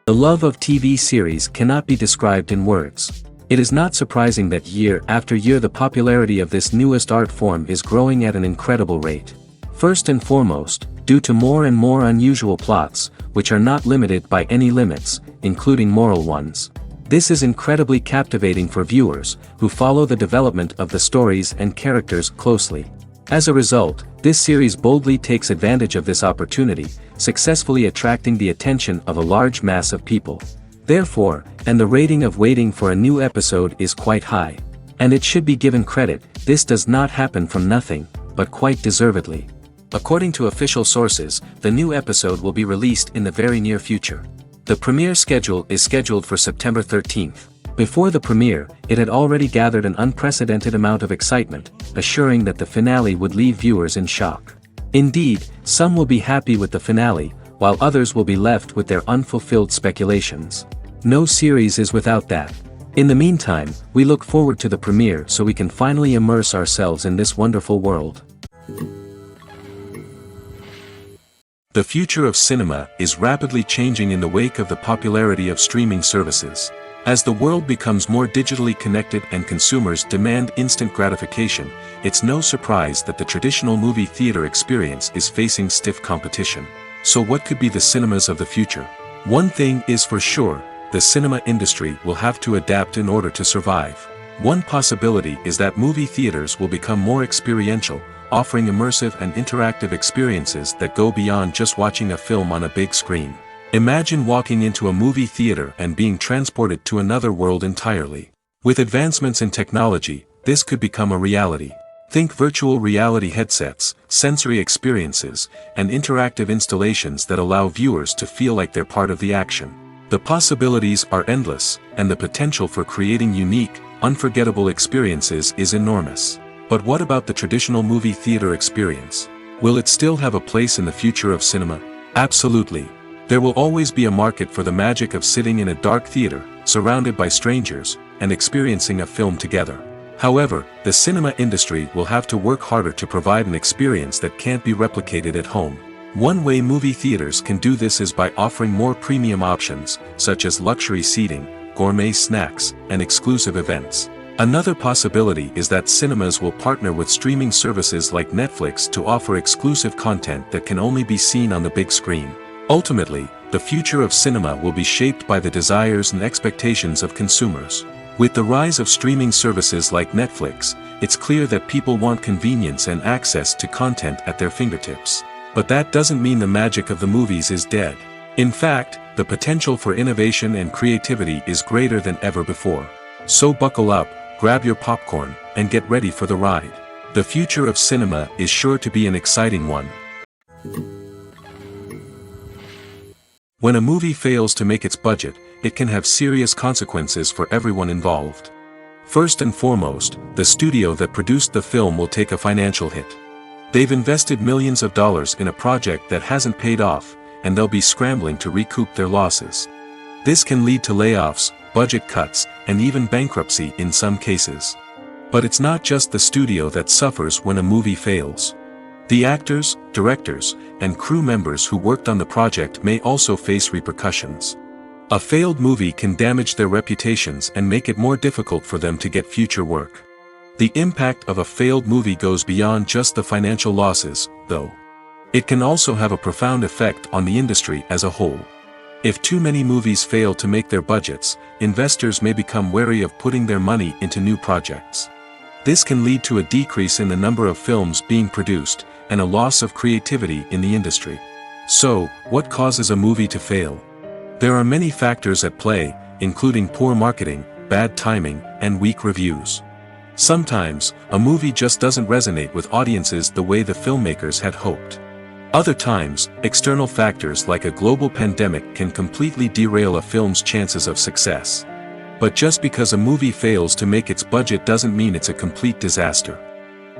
The love of TV series cannot be described in words. It is not surprising that year after year the popularity of this newest art form is growing at an incredible rate. First and foremost, due to more and more unusual plots, which are not limited by any limits, including moral ones. This is incredibly captivating for viewers, who follow the development of the stories and characters closely. As a result, this series boldly takes advantage of this opportunity, successfully attracting the attention of a large mass of people. Therefore, and the rating of waiting for a new episode is quite high. And it should be given credit, this does not happen from nothing, but quite deservedly. According to official sources, the new episode will be released in the very near future. The premiere schedule is scheduled for September 13th. Before the premiere, it had already gathered an unprecedented amount of excitement, assuring that the finale would leave viewers in shock. Indeed, some will be happy with the finale, while others will be left with their unfulfilled speculations. No series is without that. In the meantime, we look forward to the premiere so we can finally immerse ourselves in this wonderful world. The future of cinema is rapidly changing in the wake of the popularity of streaming services. As the world becomes more digitally connected and consumers demand instant gratification, it's no surprise that the traditional movie theater experience is facing stiff competition. So what could be the cinemas of the future? One thing is for sure, the cinema industry will have to adapt in order to survive. One possibility is that movie theaters will become more experiential, offering immersive and interactive experiences that go beyond just watching a film on a big screen. Imagine walking into a movie theater and being transported to another world entirely. With advancements in technology, this could become a reality. Think virtual reality headsets, sensory experiences, and interactive installations that allow viewers to feel like they're part of the action. The possibilities are endless, and the potential for creating unique, unforgettable experiences is enormous. But what about the traditional movie theater experience? Will it still have a place in the future of cinema? Absolutely. There will always be a market for the magic of sitting in a dark theater, surrounded by strangers, and experiencing a film together. However, the cinema industry will have to work harder to provide an experience that can't be replicated at home. One way movie theaters can do this is by offering more premium options, such as luxury seating, gourmet snacks, and exclusive events. Another possibility is that cinemas will partner with streaming services like Netflix to offer exclusive content that can only be seen on the big screen. Ultimately, the future of cinema will be shaped by the desires and expectations of consumers. With the rise of streaming services like Netflix, it's clear that people want convenience and access to content at their fingertips. But that doesn't mean the magic of the movies is dead. In fact, the potential for innovation and creativity is greater than ever before. So buckle up, grab your popcorn, and get ready for the ride. The future of cinema is sure to be an exciting one. When a movie fails to make its budget, it can have serious consequences for everyone involved. First and foremost, the studio that produced the film will take a financial hit. They've invested millions of dollars in a project that hasn't paid off, and they'll be scrambling to recoup their losses. This can lead to layoffs, budget cuts, and even bankruptcy in some cases. But it's not just the studio that suffers when a movie fails. The actors, directors, and crew members who worked on the project may also face repercussions. A failed movie can damage their reputations and make it more difficult for them to get future work. The impact of a failed movie goes beyond just the financial losses, though. It can also have a profound effect on the industry as a whole. If too many movies fail to make their budgets, investors may become wary of putting their money into new projects. This can lead to a decrease in the number of films being produced, and a loss of creativity in the industry. So, what causes a movie to fail? There are many factors at play, including poor marketing, bad timing, and weak reviews. Sometimes, a movie just doesn't resonate with audiences the way the filmmakers had hoped. Other times, external factors like a global pandemic can completely derail a film's chances of success. But just because a movie fails to make its budget doesn't mean it's a complete disaster.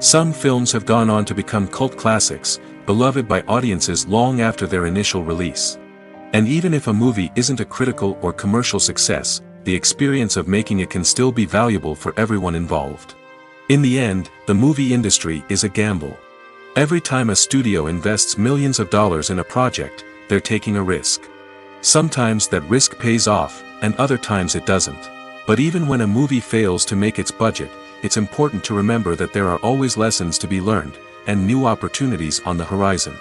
Some films have gone on to become cult classics, beloved by audiences long after their initial release. And even if a movie isn't a critical or commercial success, the experience of making it can still be valuable for everyone involved. In the end, the movie industry is a gamble. Every time a studio invests millions of dollars in a project, they're taking a risk. Sometimes that risk pays off, and other times it doesn't. But even when a movie fails to make its budget, it's important to remember that there are always lessons to be learned, and new opportunities on the horizon.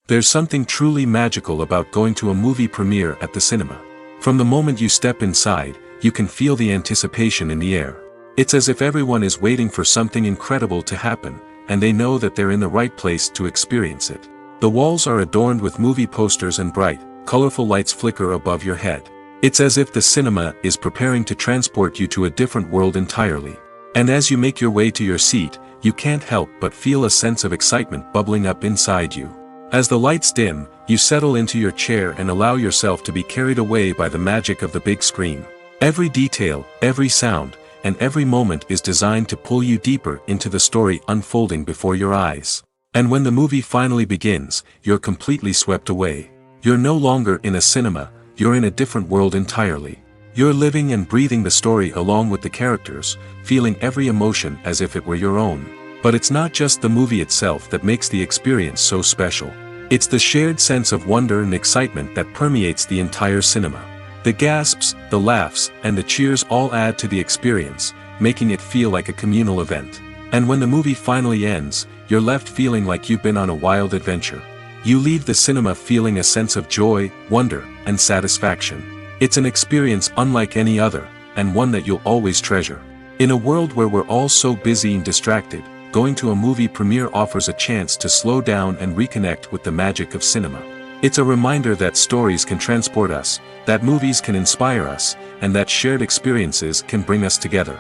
There's something truly magical about going to a movie premiere at the cinema. From the moment you step inside, you can feel the anticipation in the air. It's as if everyone is waiting for something incredible to happen, and they know that they're in the right place to experience it. The walls are adorned with movie posters and bright, colorful lights flicker above your head. It's as if the cinema is preparing to transport you to a different world entirely. And as you make your way to your seat, you can't help but feel a sense of excitement bubbling up inside you. As the lights dim, you settle into your chair and allow yourself to be carried away by the magic of the big screen. Every detail, every sound, and every moment is designed to pull you deeper into the story unfolding before your eyes. And when the movie finally begins, you're completely swept away. You're no longer in a cinema, you're in a different world entirely. You're living and breathing the story along with the characters, feeling every emotion as if it were your own. But it's not just the movie itself that makes the experience so special. It's the shared sense of wonder and excitement that permeates the entire cinema. The gasps, the laughs, and the cheers all add to the experience, making it feel like a communal event. And when the movie finally ends, you're left feeling like you've been on a wild adventure. You leave the cinema feeling a sense of joy, wonder, and satisfaction. It's an experience unlike any other, and one that you'll always treasure. In a world where we're all so busy and distracted, going to a movie premiere offers a chance to slow down and reconnect with the magic of cinema. It's a reminder that stories can transport us, that movies can inspire us, and that shared experiences can bring us together.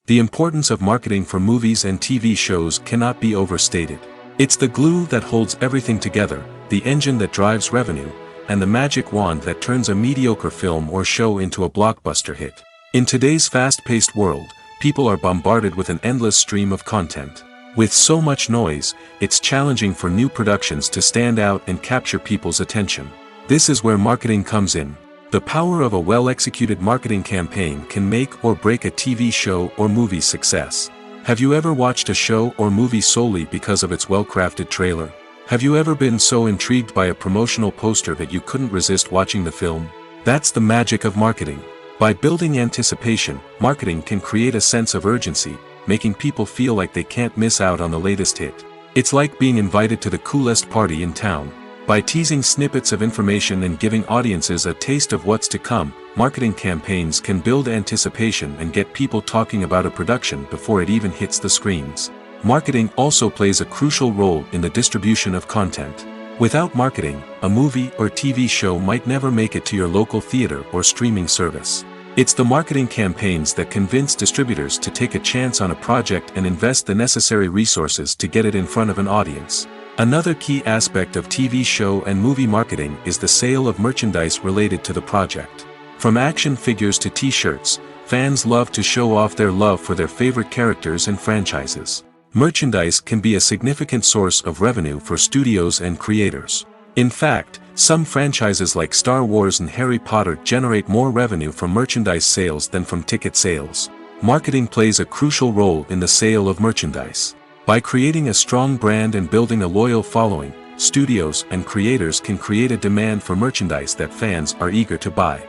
The importance of marketing for movies and TV shows cannot be overstated. It's the glue that holds everything together, the engine that drives revenue, and the magic wand that turns a mediocre film or show into a blockbuster hit. In today's fast-paced world, people are bombarded with an endless stream of content. With so much noise, it's challenging for new productions to stand out and capture people's attention. This is where marketing comes in. The power of a well-executed marketing campaign can make or break a TV show or movie's success. Have you ever watched a show or movie solely because of its well-crafted trailer? Have you ever been so intrigued by a promotional poster that you couldn't resist watching the film? That's the magic of marketing. By building anticipation, marketing can create a sense of urgency, making people feel like they can't miss out on the latest hit. It's like being invited to the coolest party in town. By teasing snippets of information and giving audiences a taste of what's to come, marketing campaigns can build anticipation and get people talking about a production before it even hits the screens. Marketing also plays a crucial role in the distribution of content. Without marketing, a movie or TV show might never make it to your local theater or streaming service. It's the marketing campaigns that convince distributors to take a chance on a project and invest the necessary resources to get it in front of an audience. Another key aspect of TV show and movie marketing is the sale of merchandise related to the project. From action figures to t-shirts, fans love to show off their love for their favorite characters and franchises. Merchandise can be a significant source of revenue for studios and creators. In fact, some franchises like Star Wars and Harry Potter generate more revenue from merchandise sales than from ticket sales. Marketing plays a crucial role in the sale of merchandise. By creating a strong brand and building a loyal following, studios and creators can create a demand for merchandise that fans are eager to buy.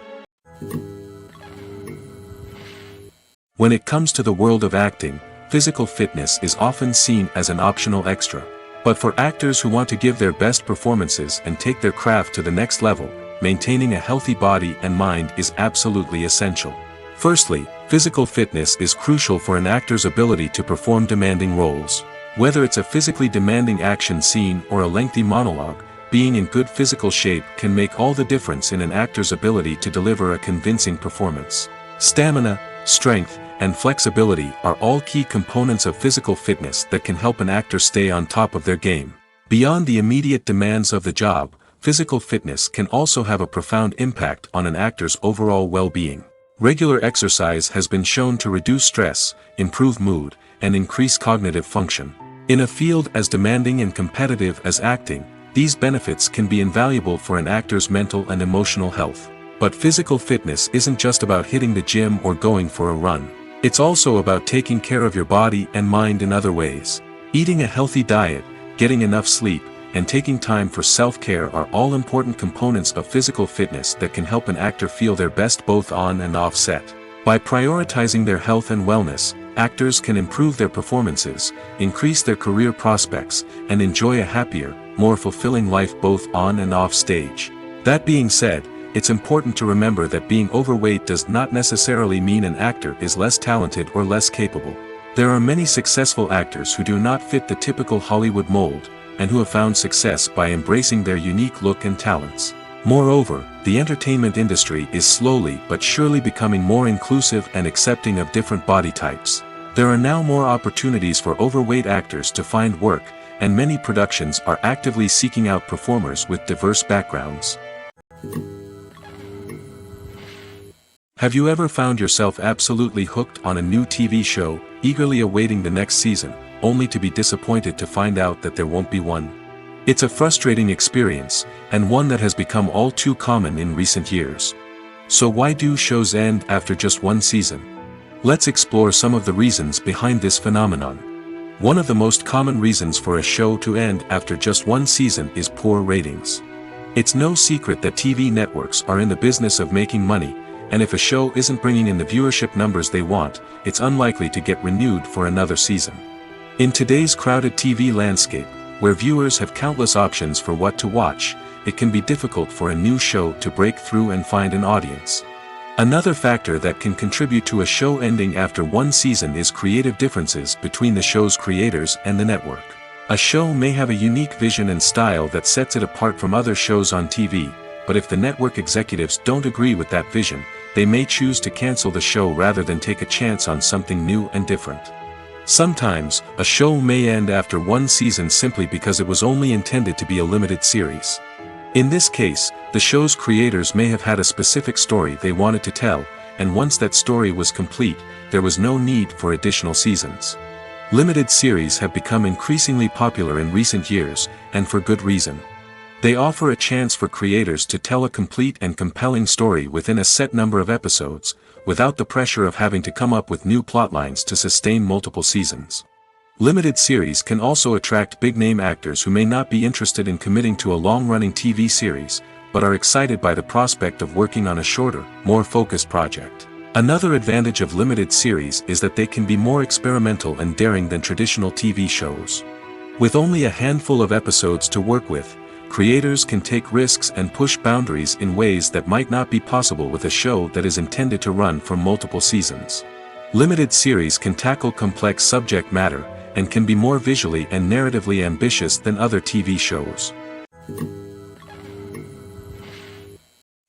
When it comes to the world of acting, physical fitness is often seen as an optional extra. But for actors who want to give their best performances and take their craft to the next level, maintaining a healthy body and mind is absolutely essential. Firstly, physical fitness is crucial for an actor's ability to perform demanding roles. Whether it's a physically demanding action scene or a lengthy monologue, being in good physical shape can make all the difference in an actor's ability to deliver a convincing performance. Stamina, strength, and flexibility are all key components of physical fitness that can help an actor stay on top of their game. Beyond the immediate demands of the job, physical fitness can also have a profound impact on an actor's overall well-being. Regular exercise has been shown to reduce stress, improve mood, and increase cognitive function. In a field as demanding and competitive as acting, these benefits can be invaluable for an actor's mental and emotional health. But physical fitness isn't just about hitting the gym or going for a run. It's also about taking care of your body and mind in other ways. Eating a healthy diet, getting enough sleep, and taking time for self-care are all important components of physical fitness that can help an actor feel their best both on and off set. By prioritizing their health and wellness, actors can improve their performances, increase their career prospects, and enjoy a happier, more fulfilling life both on and off stage. That being said, it's important to remember that being overweight does not necessarily mean an actor is less talented or less capable. There are many successful actors who do not fit the typical Hollywood mold, and who have found success by embracing their unique look and talents. Moreover, the entertainment industry is slowly but surely becoming more inclusive and accepting of different body types. There are now more opportunities for overweight actors to find work, and many productions are actively seeking out performers with diverse backgrounds. Have you ever found yourself absolutely hooked on a new TV show, eagerly awaiting the next season, only to be disappointed to find out that there won't be one? It's a frustrating experience, and one that has become all too common in recent years. So why do shows end after just one season? Let's explore some of the reasons behind this phenomenon. One of the most common reasons for a show to end after just one season is poor ratings. It's no secret that TV networks are in the business of making money, and if a show isn't bringing in the viewership numbers they want, it's unlikely to get renewed for another season. In today's crowded TV landscape, where viewers have countless options for what to watch, it can be difficult for a new show to break through and find an audience. Another factor that can contribute to a show ending after one season is creative differences between the show's creators and the network. A show may have a unique vision and style that sets it apart from other shows on TV, but if the network executives don't agree with that vision, they may choose to cancel the show rather than take a chance on something new and different. Sometimes, a show may end after one season simply because it was only intended to be a limited series. In this case, the show's creators may have had a specific story they wanted to tell, and once that story was complete, there was no need for additional seasons. Limited series have become increasingly popular in recent years, and for good reason. They offer a chance for creators to tell a complete and compelling story within a set number of episodes, without the pressure of having to come up with new plotlines to sustain multiple seasons. Limited series can also attract big-name actors who may not be interested in committing to a long-running TV series, but are excited by the prospect of working on a shorter, more focused project. Another advantage of limited series is that they can be more experimental and daring than traditional TV shows. With only a handful of episodes to work with, creators can take risks and push boundaries in ways that might not be possible with a show that is intended to run for multiple seasons. Limited series can tackle complex subject matter, and can be more visually and narratively ambitious than other TV shows.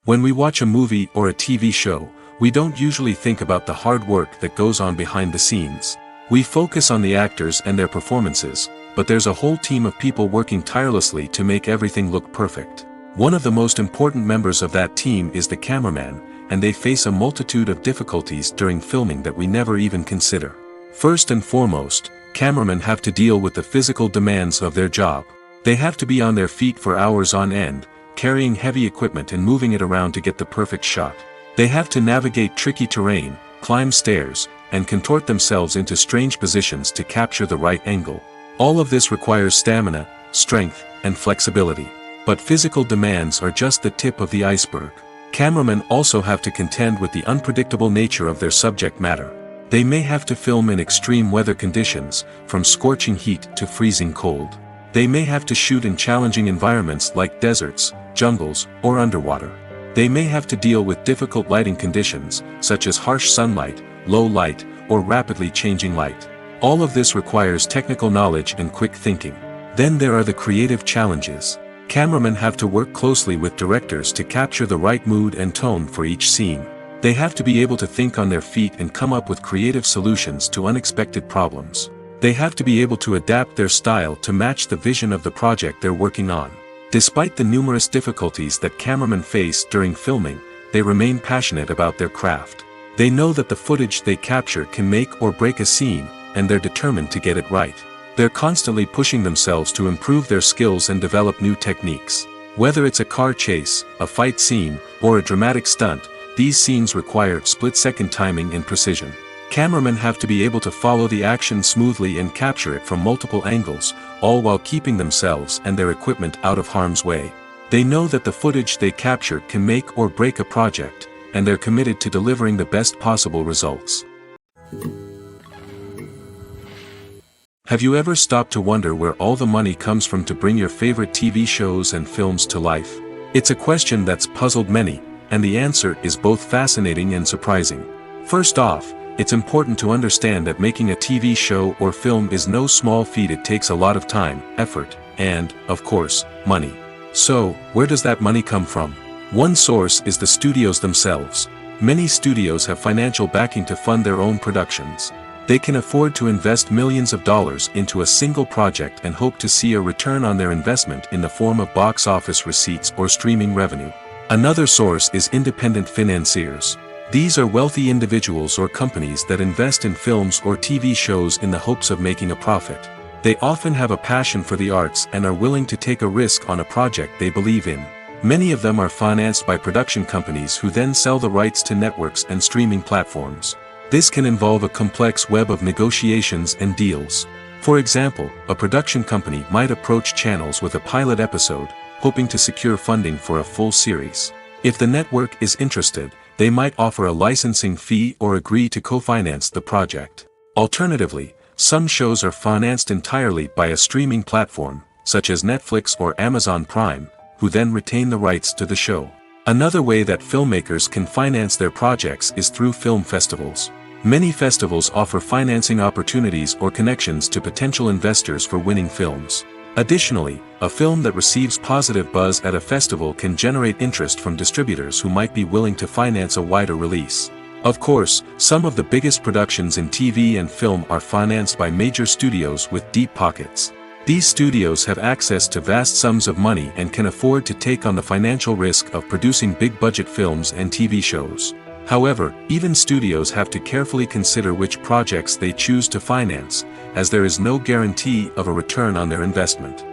When we watch a movie or a TV show, we don't usually think about the hard work that goes on behind the scenes. We focus on the actors and their performances, but there's a whole team of people working tirelessly to make everything look perfect. One of the most important members of that team is the cameraman, and they face a multitude of difficulties during filming that we never even consider. First and foremost, cameramen have to deal with the physical demands of their job. They have to be on their feet for hours on end, carrying heavy equipment and moving it around to get the perfect shot. They have to navigate tricky terrain, climb stairs, and contort themselves into strange positions to capture the right angle. All of this requires stamina, strength, and flexibility. But physical demands are just the tip of the iceberg. Cameramen also have to contend with the unpredictable nature of their subject matter. They may have to film in extreme weather conditions, from scorching heat to freezing cold. They may have to shoot in challenging environments like deserts, jungles, or underwater. They may have to deal with difficult lighting conditions, such as harsh sunlight, low light, or rapidly changing light. All of this requires technical knowledge and quick thinking. Then there are the creative challenges. Cameramen have to work closely with directors to capture the right mood and tone for each scene. They have to be able to think on their feet and come up with creative solutions to unexpected problems. They have to be able to adapt their style to match the vision of the project they're working on. Despite the numerous difficulties that cameramen face during filming, they remain passionate about their craft. They know that the footage they capture can make or break a scene, and they're determined to get it right. They're constantly pushing themselves to improve their skills and develop new techniques. Whether it's a car chase, a fight scene, or a dramatic stunt, these scenes require split-second timing and precision. Cameramen have to be able to follow the action smoothly and capture it from multiple angles, all while keeping themselves and their equipment out of harm's way. They know that the footage they capture can make or break a project, and they're committed to delivering the best possible results. Have you ever stopped to wonder where all the money comes from to bring your favorite TV shows and films to life? It's a question that's puzzled many, and the answer is both fascinating and surprising. First off, it's important to understand that making a TV show or film is no small feat. It takes a lot of time, effort, and, of course, money. So, where does that money come from? One source is the studios themselves. Many studios have financial backing to fund their own productions. They can afford to invest millions of dollars into a single project and hope to see a return on their investment in the form of box office receipts or streaming revenue. Another source is independent financiers. These are wealthy individuals or companies that invest in films or TV shows in the hopes of making a profit. They often have a passion for the arts and are willing to take a risk on a project they believe in. Many of them are financed by production companies who then sell the rights to networks and streaming platforms. This can involve a complex web of negotiations and deals. For example, a production company might approach channels with a pilot episode, hoping to secure funding for a full series. If the network is interested, they might offer a licensing fee or agree to co-finance the project. Alternatively, some shows are financed entirely by a streaming platform, such as Netflix or Amazon Prime, who then retain the rights to the show. Another way that filmmakers can finance their projects is through film festivals. Many festivals offer financing opportunities or connections to potential investors for winning films. Additionally, a film that receives positive buzz at a festival can generate interest from distributors who might be willing to finance a wider release. Of course, some of the biggest productions in TV and film are financed by major studios with deep pockets. These studios have access to vast sums of money and can afford to take on the financial risk of producing big-budget films and TV shows. However, even studios have to carefully consider which projects they choose to finance, as there is no guarantee of a return on their investment.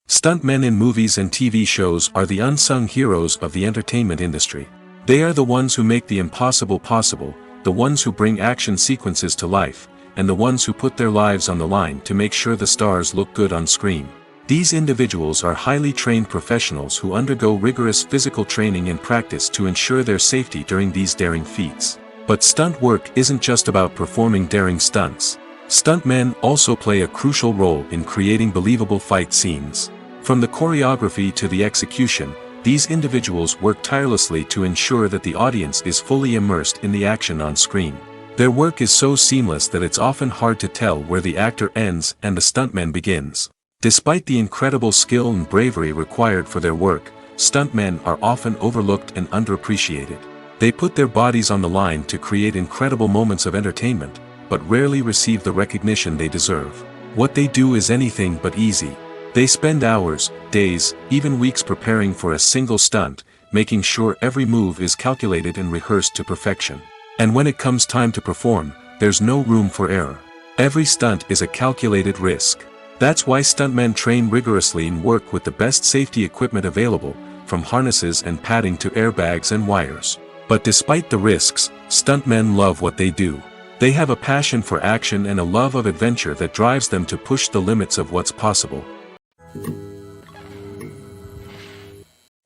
Stuntmen in movies and TV shows are the unsung heroes of the entertainment industry. They are the ones who make the impossible possible, the ones who bring action sequences to life, and the ones who put their lives on the line to make sure the stars look good on screen. These individuals are highly trained professionals who undergo rigorous physical training and practice to ensure their safety during these daring feats. But stunt work isn't just about performing daring stunts. Stuntmen also play a crucial role in creating believable fight scenes. From the choreography to the execution, these individuals work tirelessly to ensure that the audience is fully immersed in the action on screen. Their work is so seamless that it's often hard to tell where the actor ends and the stuntman begins. Despite the incredible skill and bravery required for their work, stuntmen are often overlooked and underappreciated. They put their bodies on the line to create incredible moments of entertainment, but rarely receive the recognition they deserve. What they do is anything but easy. They spend hours, days, even weeks preparing for a single stunt, making sure every move is calculated and rehearsed to perfection. And when it comes time to perform, there's no room for error. Every stunt is a calculated risk. That's why stuntmen train rigorously and work with the best safety equipment available, from harnesses and padding to airbags and wires. But despite the risks, stuntmen love what they do. They have a passion for action and a love of adventure that drives them to push the limits of what's possible.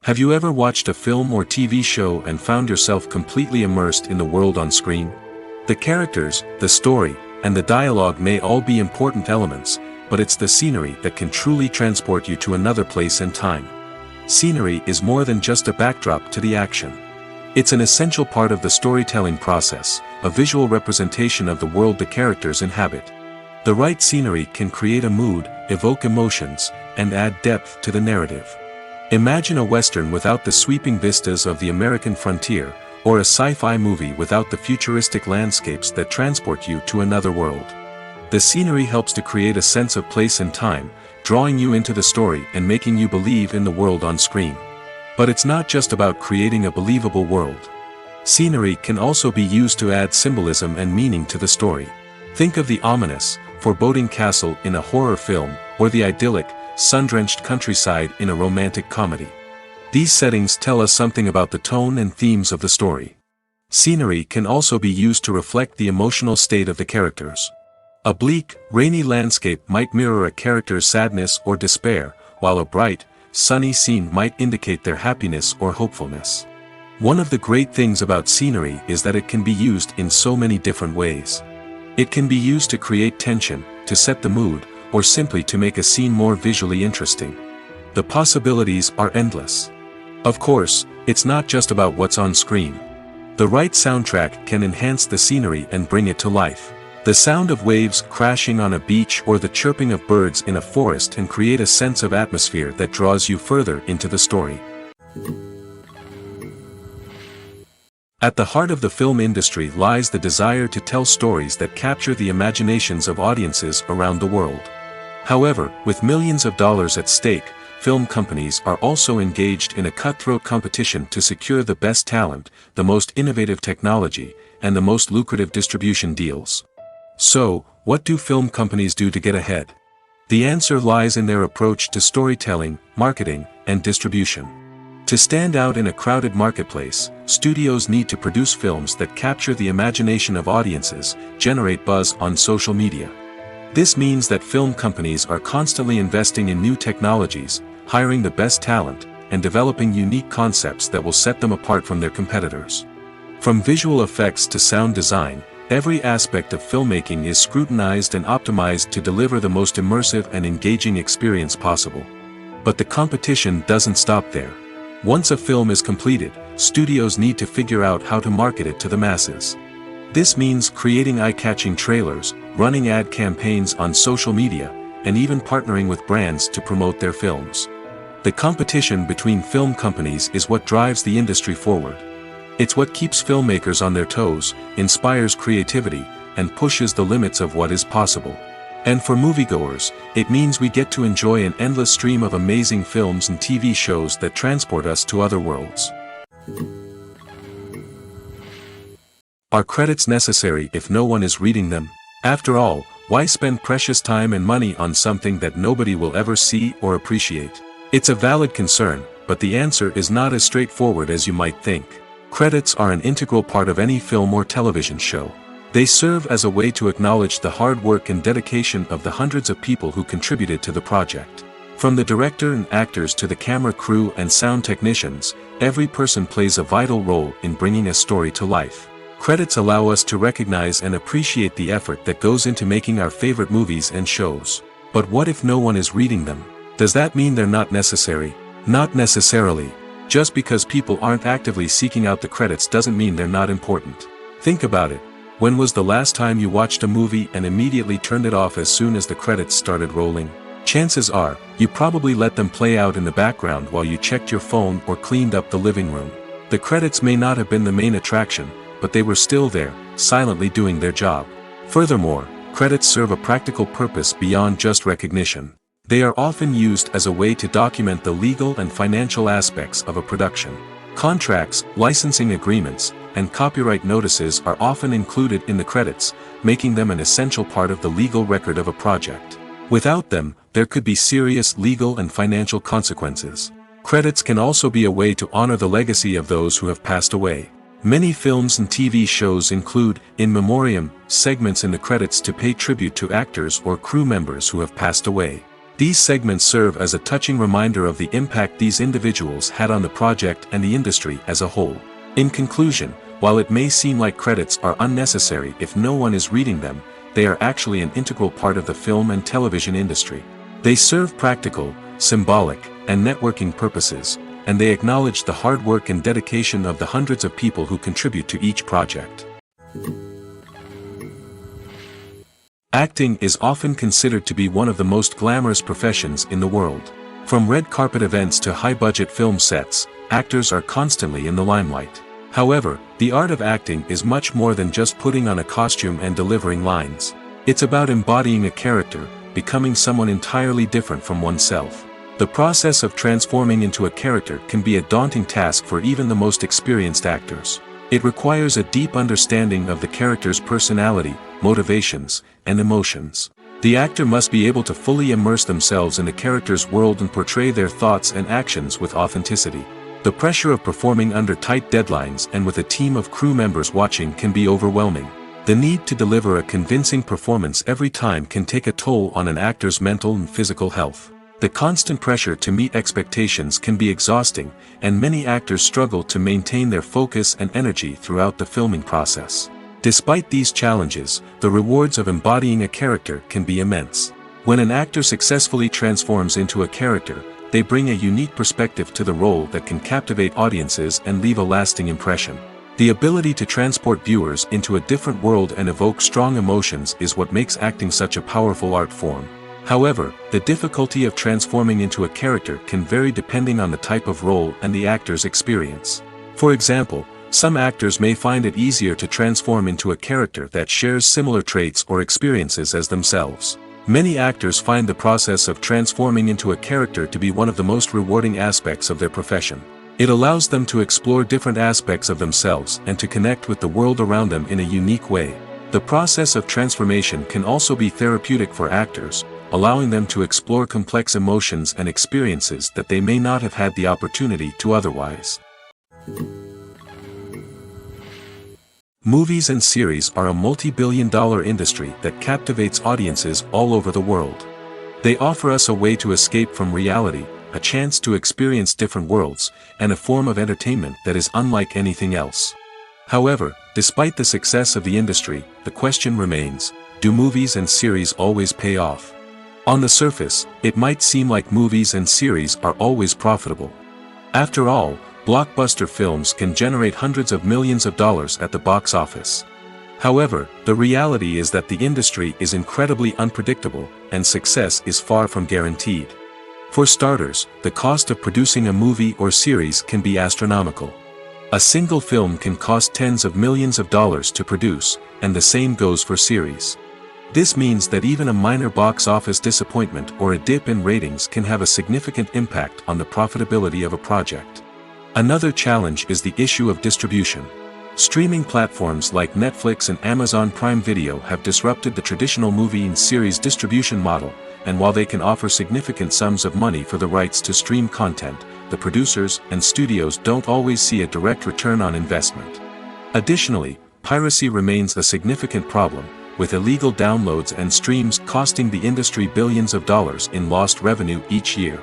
Have you ever watched a film or TV show and found yourself completely immersed in the world on screen? The characters, the story, and the dialogue may all be important elements, but it's the scenery that can truly transport you to another place and time. Scenery is more than just a backdrop to the action. It's an essential part of the storytelling process, a visual representation of the world the characters inhabit. The right scenery can create a mood, evoke emotions, and add depth to the narrative. Imagine a Western without the sweeping vistas of the American frontier, or a sci-fi movie without the futuristic landscapes that transport you to another world. The scenery helps to create a sense of place and time, drawing you into the story and making you believe in the world on screen. But it's not just about creating a believable world. Scenery can also be used to add symbolism and meaning to the story. Think of the ominous, foreboding castle in a horror film, or the idyllic, sun-drenched countryside in a romantic comedy. These settings tell us something about the tone and themes of the story. Scenery can also be used to reflect the emotional state of the characters. A bleak, rainy landscape might mirror a character's sadness or despair, while a bright, sunny scene might indicate their happiness or hopefulness. One of the great things about scenery is that it can be used in so many different ways. It can be used to create tension, to set the mood, or simply to make a scene more visually interesting. The possibilities are endless. Of course, it's not just about what's on screen. The right soundtrack can enhance the scenery and bring it to life. The sound of waves crashing on a beach or the chirping of birds in a forest can create a sense of atmosphere that draws you further into the story. At the heart of the film industry lies the desire to tell stories that capture the imaginations of audiences around the world. However, with millions of dollars at stake, film companies are also engaged in a cutthroat competition to secure the best talent, the most innovative technology, and the most lucrative distribution deals. So, what do film companies do to get ahead? The answer lies in their approach to storytelling, marketing, and distribution. To stand out in a crowded marketplace, studios need to produce films that capture the imagination of audiences, generate buzz on social media. This means that film companies are constantly investing in new technologies, hiring the best talent, and developing unique concepts that will set them apart from their competitors. From visual effects to sound design, every aspect of filmmaking is scrutinized and optimized to deliver the most immersive and engaging experience possible. But the competition doesn't stop there. Once a film is completed, studios need to figure out how to market it to the masses. This means creating eye-catching trailers, running ad campaigns on social media, and even partnering with brands to promote their films. The competition between film companies is what drives the industry forward. It's what keeps filmmakers on their toes, inspires creativity, and pushes the limits of what is possible. And for moviegoers, it means we get to enjoy an endless stream of amazing films and TV shows that transport us to other worlds. Are credits necessary if no one is reading them? After all, why spend precious time and money on something that nobody will ever see or appreciate? It's a valid concern, but the answer is not as straightforward as you might think. Credits are an integral part of any film or television show. They serve as a way to acknowledge the hard work and dedication of the hundreds of people who contributed to the project. From the director and actors to the camera crew and sound technicians, every person plays a vital role in bringing a story to life. Credits allow us to recognize and appreciate the effort that goes into making our favorite movies and shows. But what if no one is reading them? Does that mean they're not necessary? Not necessarily. Just because people aren't actively seeking out the credits doesn't mean they're not important. Think about it. When was the last time you watched a movie and immediately turned it off as soon as the credits started rolling? Chances are, you probably let them play out in the background while you checked your phone or cleaned up the living room. The credits may not have been the main attraction, but they were still there, silently doing their job. Furthermore, credits serve a practical purpose beyond just recognition. They are often used as a way to document the legal and financial aspects of a production. Contracts, licensing agreements, and copyright notices are often included in the credits, making them an essential part of the legal record of a project. Without them, there could be serious legal and financial consequences. Credits can also be a way to honor the legacy of those who have passed away. Many films and TV shows include, in memoriam, segments in the credits to pay tribute to actors or crew members who have passed away. These segments serve as a touching reminder of the impact these individuals had on the project and the industry as a whole. In conclusion, while it may seem like credits are unnecessary if no one is reading them, they are actually an integral part of the film and television industry. They serve practical, symbolic, and networking purposes, and they acknowledge the hard work and dedication of the hundreds of people who contribute to each project. Acting is often considered to be one of the most glamorous professions in the world. From red carpet events to high-budget film sets, actors are constantly in the limelight. However, the art of acting is much more than just putting on a costume and delivering lines. It's about embodying a character, becoming someone entirely different from oneself. The process of transforming into a character can be a daunting task for even the most experienced actors. It requires a deep understanding of the character's personality, motivations, and emotions. The actor must be able to fully immerse themselves in the character's world and portray their thoughts and actions with authenticity. The pressure of performing under tight deadlines and with a team of crew members watching can be overwhelming. The need to deliver a convincing performance every time can take a toll on an actor's mental and physical health. The constant pressure to meet expectations can be exhausting, and many actors struggle to maintain their focus and energy throughout the filming process. Despite these challenges, the rewards of embodying a character can be immense. When an actor successfully transforms into a character, they bring a unique perspective to the role that can captivate audiences and leave a lasting impression. The ability to transport viewers into a different world and evoke strong emotions is what makes acting such a powerful art form. However, the difficulty of transforming into a character can vary depending on the type of role and the actor's experience. For example, some actors may find it easier to transform into a character that shares similar traits or experiences as themselves. Many actors find the process of transforming into a character to be one of the most rewarding aspects of their profession. It allows them to explore different aspects of themselves and to connect with the world around them in a unique way. The process of transformation can also be therapeutic for actors, allowing them to explore complex emotions and experiences that they may not have had the opportunity to otherwise. Movies and series are a multi-billion-dollar industry that captivates audiences all over the world. They offer us a way to escape from reality, a chance to experience different worlds, and a form of entertainment that is unlike anything else. However, despite the success of the industry, the question remains, do movies and series always pay off? On the surface, it might seem like movies and series are always profitable. After all, blockbuster films can generate hundreds of millions of dollars at the box office. However, the reality is that the industry is incredibly unpredictable, and success is far from guaranteed. For starters, the cost of producing a movie or series can be astronomical. A single film can cost tens of millions of dollars to produce, and the same goes for series. This means that even a minor box office disappointment or a dip in ratings can have a significant impact on the profitability of a project. Another challenge is the issue of distribution. Streaming platforms like Netflix and Amazon Prime Video have disrupted the traditional movie and series distribution model, and while they can offer significant sums of money for the rights to stream content, the producers and studios don't always see a direct return on investment. Additionally, piracy remains a significant problem, with illegal downloads and streams costing the industry billions of dollars in lost revenue each year.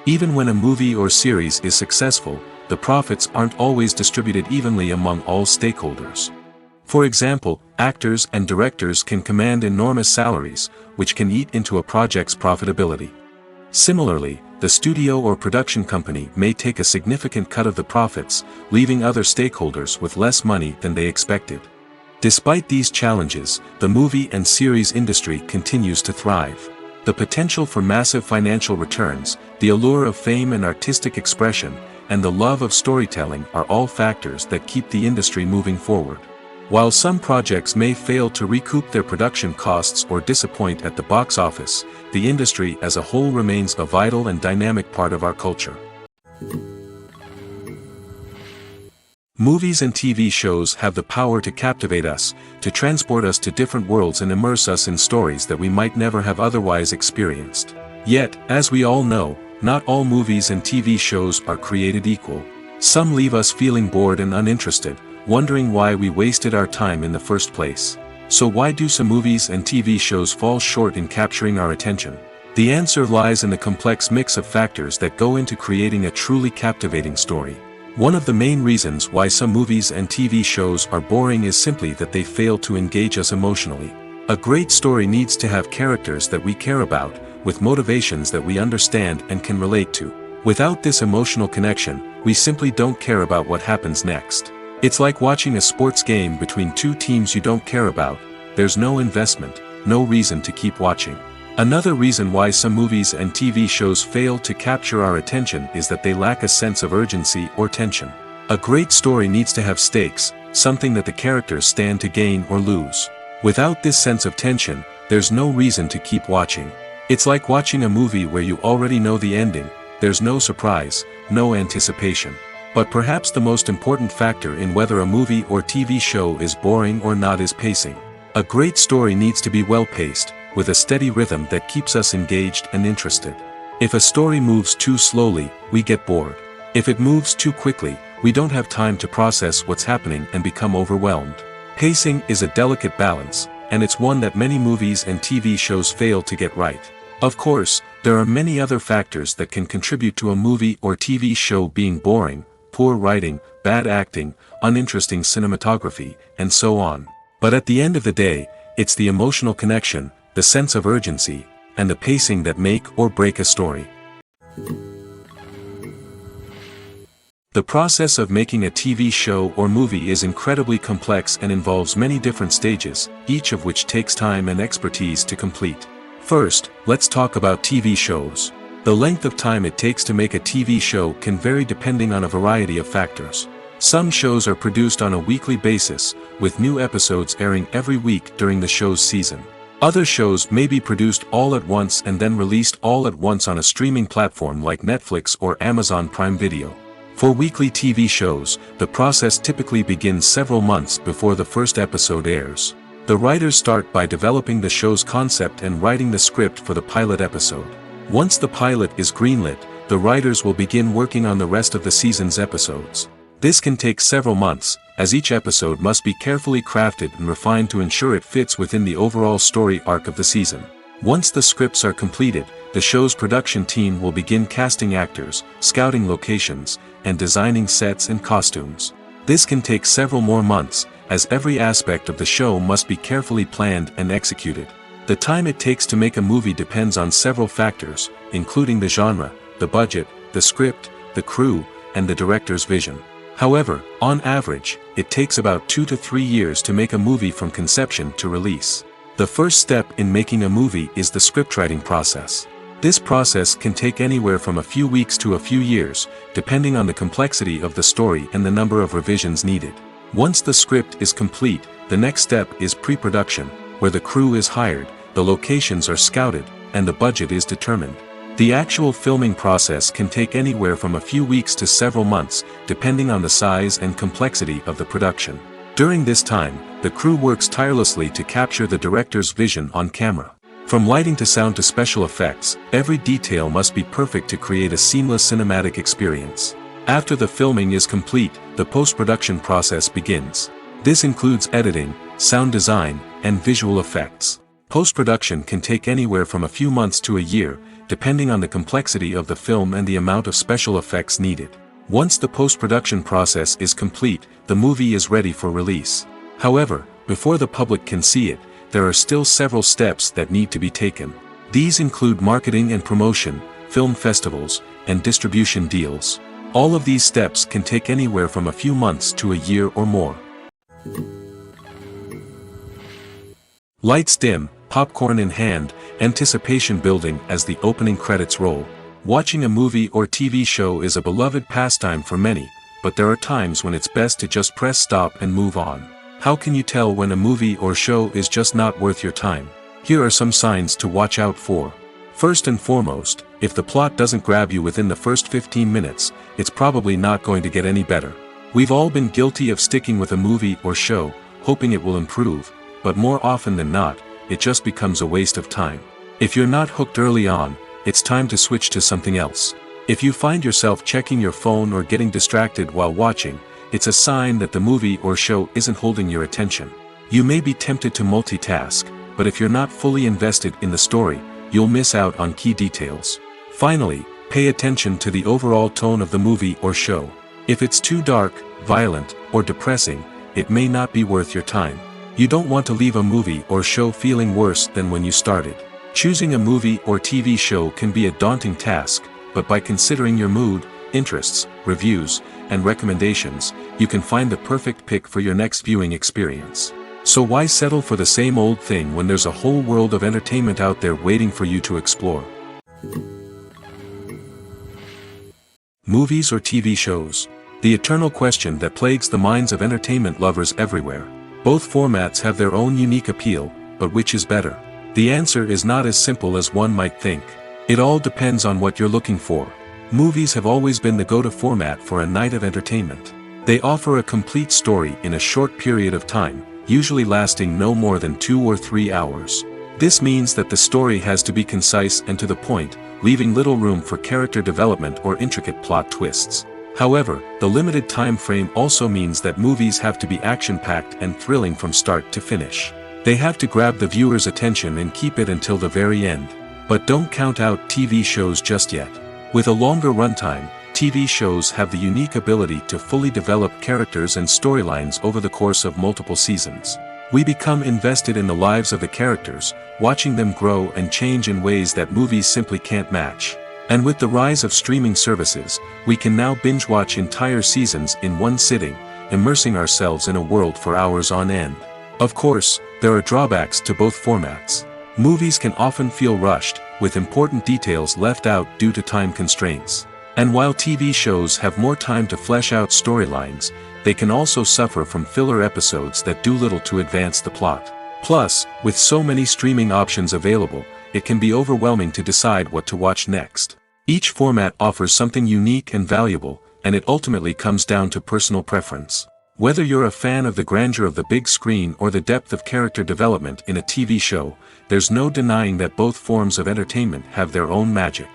Even when a movie or series is successful, the profits aren't always distributed evenly among all stakeholders. For example, actors and directors can command enormous salaries, which can eat into a project's profitability. Similarly, the studio or production company may take a significant cut of the profits, leaving other stakeholders with less money than they expected. Despite these challenges, the movie and series industry continues to thrive. The potential for massive financial returns, the allure of fame and artistic expression, and the love of storytelling are all factors that keep the industry moving forward. While some projects may fail to recoup their production costs or disappoint at the box office, the industry as a whole remains a vital and dynamic part of our culture. Movies and TV shows have the power to captivate us, to transport us to different worlds and immerse us in stories that we might never have otherwise experienced. Yet, as we all know, not all movies and TV shows are created equal. Some leave us feeling bored and uninterested, wondering why we wasted our time in the first place. So why do some movies and TV shows fall short in capturing our attention? The answer lies in the complex mix of factors that go into creating a truly captivating story. One of the main reasons why some movies and TV shows are boring is simply that they fail to engage us emotionally. A great story needs to have characters that we care about, with motivations that we understand and can relate to. Without this emotional connection, we simply don't care about what happens next. It's like watching a sports game between two teams you don't care about. There's no investment, no reason to keep watching. Another reason why some movies and TV shows fail to capture our attention is that they lack a sense of urgency or tension. A great story needs to have stakes, something that the characters stand to gain or lose. Without this sense of tension, there's no reason to keep watching. It's like watching a movie where you already know the ending. There's no surprise, no anticipation. But perhaps the most important factor in whether a movie or TV show is boring or not is pacing. A great story needs to be well-paced, with a steady rhythm that keeps us engaged and interested. If a story moves too slowly, we get bored. If it moves too quickly, we don't have time to process what's happening and become overwhelmed. Pacing is a delicate balance, and it's one that many movies and TV shows fail to get right. Of course, there are many other factors that can contribute to a movie or TV show being boring: poor writing, bad acting, uninteresting cinematography, and so on. But at the end of the day, it's the emotional connection, the sense of urgency, and the pacing that make or break a story. The process of making a TV show or movie is incredibly complex and involves many different stages, each of which takes time and expertise to complete. First, let's talk about TV shows. The length of time it takes to make a TV show can vary depending on a variety of factors. Some shows are produced on a weekly basis, with new episodes airing every week during the show's season. Other shows may be produced all at once and then released all at once on a streaming platform like Netflix or Amazon Prime Video. For weekly TV shows, the process typically begins several months before the first episode airs. The writers start by developing the show's concept and writing the script for the pilot episode. Once the pilot is greenlit, the writers will begin working on the rest of the season's episodes. This can take several months, as each episode must be carefully crafted and refined to ensure it fits within the overall story arc of the season. Once the scripts are completed, the show's production team will begin casting actors, scouting locations, and designing sets and costumes. This can take several more months, as every aspect of the show must be carefully planned and executed. The time it takes to make a movie depends on several factors, including the genre, the budget, the script, the crew, and the director's vision. However, on average, it takes about 2 to 3 years to make a movie from conception to release. The first step in making a movie is the scriptwriting process. This process can take anywhere from a few weeks to a few years, depending on the complexity of the story and the number of revisions needed. Once the script is complete, the next step is pre-production, where the crew is hired, the locations are scouted, and the budget is determined. The actual filming process can take anywhere from a few weeks to several months, depending on the size and complexity of the production. During this time, the crew works tirelessly to capture the director's vision on camera. From lighting to sound to special effects, every detail must be perfect to create a seamless cinematic experience. After the filming is complete, the post-production process begins. This includes editing, sound design, and visual effects. Post-production can take anywhere from a few months to a year, depending on the complexity of the film and the amount of special effects needed. Once the post-production process is complete, the movie is ready for release. However, before the public can see it, there are still several steps that need to be taken. These include marketing and promotion, film festivals, and distribution deals. All of these steps can take anywhere from a few months to a year or more. Lights dim, popcorn in hand, anticipation building as the opening credits roll. Watching a movie or TV show is a beloved pastime for many, but there are times when it's best to just press stop and move on. How can you tell when a movie or show is just not worth your time? Here are some signs to watch out for. First and foremost, if the plot doesn't grab you within the first 15 minutes, it's probably not going to get any better. We've all been guilty of sticking with a movie or show, hoping it will improve, but more often than not, it just becomes a waste of time. If you're not hooked early on, it's time to switch to something else. If you find yourself checking your phone or getting distracted while watching, it's a sign that the movie or show isn't holding your attention. You may be tempted to multitask, but if you're not fully invested in the story, you'll miss out on key details. Finally, pay attention to the overall tone of the movie or show. If it's too dark, violent, or depressing, it may not be worth your time. You don't want to leave a movie or show feeling worse than when you started. Choosing a movie or TV show can be a daunting task, but by considering your mood, interests, reviews, and recommendations, you can find the perfect pick for your next viewing experience. So why settle for the same old thing when there's a whole world of entertainment out there waiting for you to explore? Movies or TV shows? The eternal question that plagues the minds of entertainment lovers everywhere. Both formats have their own unique appeal, but which is better? The answer is not as simple as one might think. It all depends on what you're looking for. Movies have always been the go-to format for a night of entertainment. They offer a complete story in a short period of time, usually lasting no more than 2 or 3 hours. This means that the story has to be concise and to the point, leaving little room for character development or intricate plot twists. However, the limited time frame also means that movies have to be action-packed and thrilling from start to finish. They have to grab the viewer's attention and keep it until the very end. But don't count out TV shows just yet. With a longer runtime, TV shows have the unique ability to fully develop characters and storylines over the course of multiple seasons. We become invested in the lives of the characters, watching them grow and change in ways that movies simply can't match. And with the rise of streaming services, we can now binge-watch entire seasons in one sitting, immersing ourselves in a world for hours on end. Of course, there are drawbacks to both formats. Movies can often feel rushed, with important details left out due to time constraints. And while TV shows have more time to flesh out storylines, they can also suffer from filler episodes that do little to advance the plot. Plus, with so many streaming options available, it can be overwhelming to decide what to watch next. Each format offers something unique and valuable, and it ultimately comes down to personal preference. Whether you're a fan of the grandeur of the big screen or the depth of character development in a TV show, there's no denying that both forms of entertainment have their own magic.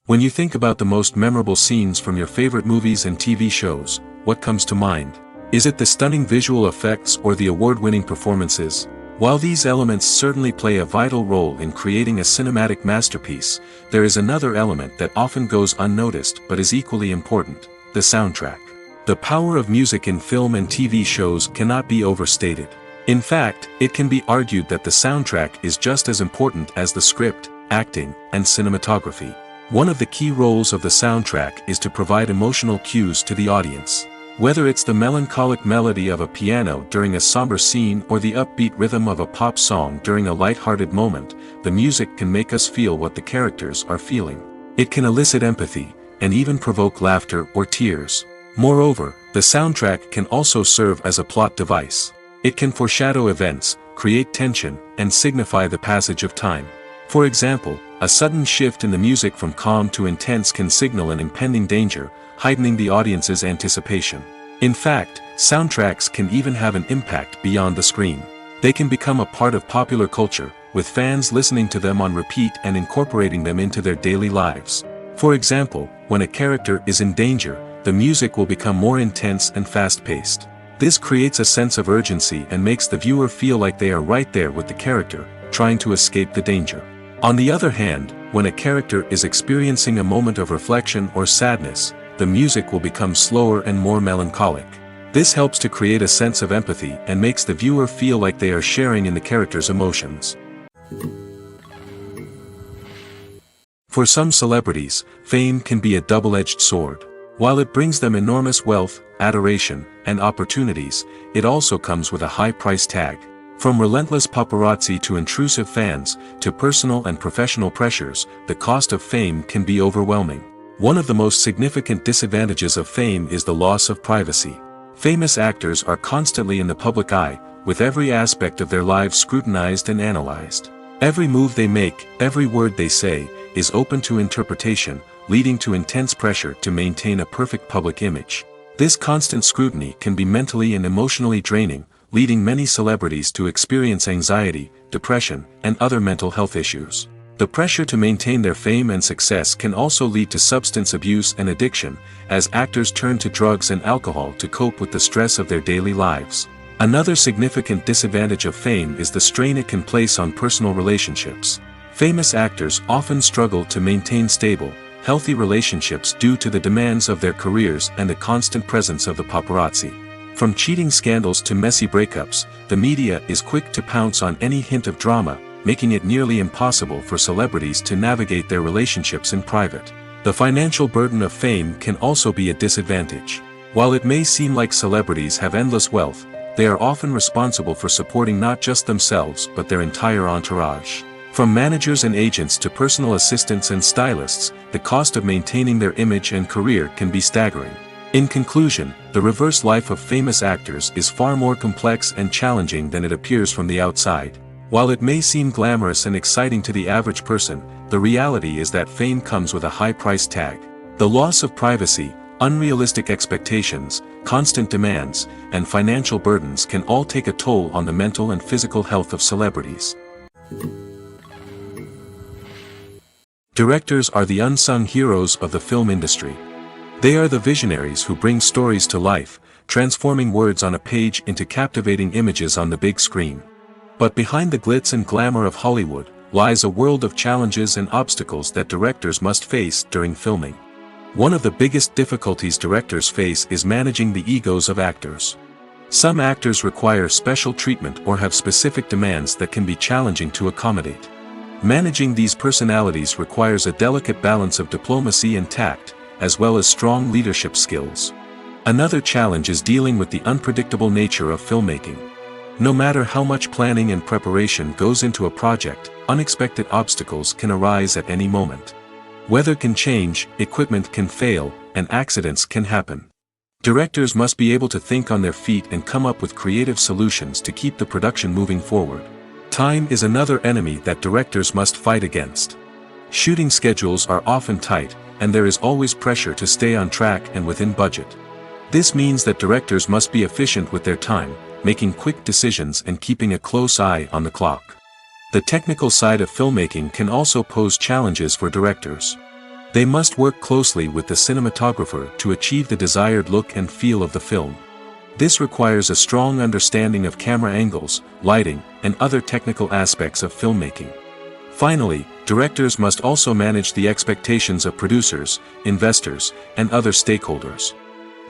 When you think about the most memorable scenes from your favorite movies and TV shows, what comes to mind? Is it the stunning visual effects or the award-winning performances? While these elements certainly play a vital role in creating a cinematic masterpiece, there is another element that often goes unnoticed but is equally important: the soundtrack. The power of music in film and TV shows cannot be overstated. In fact, it can be argued that the soundtrack is just as important as the script, acting, and cinematography. One of the key roles of the soundtrack is to provide emotional cues to the audience. Whether it's the melancholic melody of a piano during a somber scene or the upbeat rhythm of a pop song during a light-hearted moment, the music can make us feel what the characters are feeling. It can elicit empathy, and even provoke laughter or tears. Moreover, the soundtrack can also serve as a plot device. It can foreshadow events, create tension, and signify the passage of time. For example, a sudden shift in the music from calm to intense can signal an impending danger, heightening the audience's anticipation. In fact, soundtracks can even have an impact beyond the screen. They can become a part of popular culture, with fans listening to them on repeat and incorporating them into their daily lives. For example, when a character is in danger, the music will become more intense and fast-paced. This creates a sense of urgency and makes the viewer feel like they are right there with the character, trying to escape the danger. On the other hand, when a character is experiencing a moment of reflection or sadness, the music will become slower and more melancholic. This helps to create a sense of empathy and makes the viewer feel like they are sharing in the character's emotions. For some celebrities, fame can be a double-edged sword. While it brings them enormous wealth, adoration, and opportunities, it also comes with a high price tag. From relentless paparazzi to intrusive fans, to personal and professional pressures, the cost of fame can be overwhelming. One of the most significant disadvantages of fame is the loss of privacy. Famous actors are constantly in the public eye, with every aspect of their lives scrutinized and analyzed. Every move they make, every word they say, is open to interpretation, leading to intense pressure to maintain a perfect public image. This constant scrutiny can be mentally and emotionally draining, leading many celebrities to experience anxiety, depression, and other mental health issues. The pressure to maintain their fame and success can also lead to substance abuse and addiction, as actors turn to drugs and alcohol to cope with the stress of their daily lives. Another significant disadvantage of fame is the strain it can place on personal relationships. Famous actors often struggle to maintain stable, healthy relationships due to the demands of their careers and the constant presence of the paparazzi. From cheating scandals to messy breakups, the media is quick to pounce on any hint of drama, making it nearly impossible for celebrities to navigate their relationships in private. The financial burden of fame can also be a disadvantage. While it may seem like celebrities have endless wealth, they are often responsible for supporting not just themselves but their entire entourage. From managers and agents to personal assistants and stylists, the cost of maintaining their image and career can be staggering. In conclusion, the reverse life of famous actors is far more complex and challenging than it appears from the outside. While it may seem glamorous and exciting to the average person, the reality is that fame comes with a high price tag. The loss of privacy, unrealistic expectations, constant demands, and financial burdens can all take a toll on the mental and physical health of celebrities. Directors are the unsung heroes of the film industry. They are the visionaries who bring stories to life, transforming words on a page into captivating images on the big screen. But behind the glitz and glamour of Hollywood, lies a world of challenges and obstacles that directors must face during filming. One of the biggest difficulties directors face is managing the egos of actors. Some actors require special treatment or have specific demands that can be challenging to accommodate. Managing these personalities requires a delicate balance of diplomacy and tact, as well as strong leadership skills. Another challenge is dealing with the unpredictable nature of filmmaking. No matter how much planning and preparation goes into a project, unexpected obstacles can arise at any moment. Weather can change, equipment can fail, and accidents can happen. Directors must be able to think on their feet and come up with creative solutions to keep the production moving forward. Time is another enemy that directors must fight against. Shooting schedules are often tight, and there is always pressure to stay on track and within budget. This means that directors must be efficient with their time, making quick decisions and keeping a close eye on the clock. The technical side of filmmaking can also pose challenges for directors. They must work closely with the cinematographer to achieve the desired look and feel of the film. This requires a strong understanding of camera angles, lighting, and other technical aspects of filmmaking. Finally, directors must also manage the expectations of producers, investors, and other stakeholders.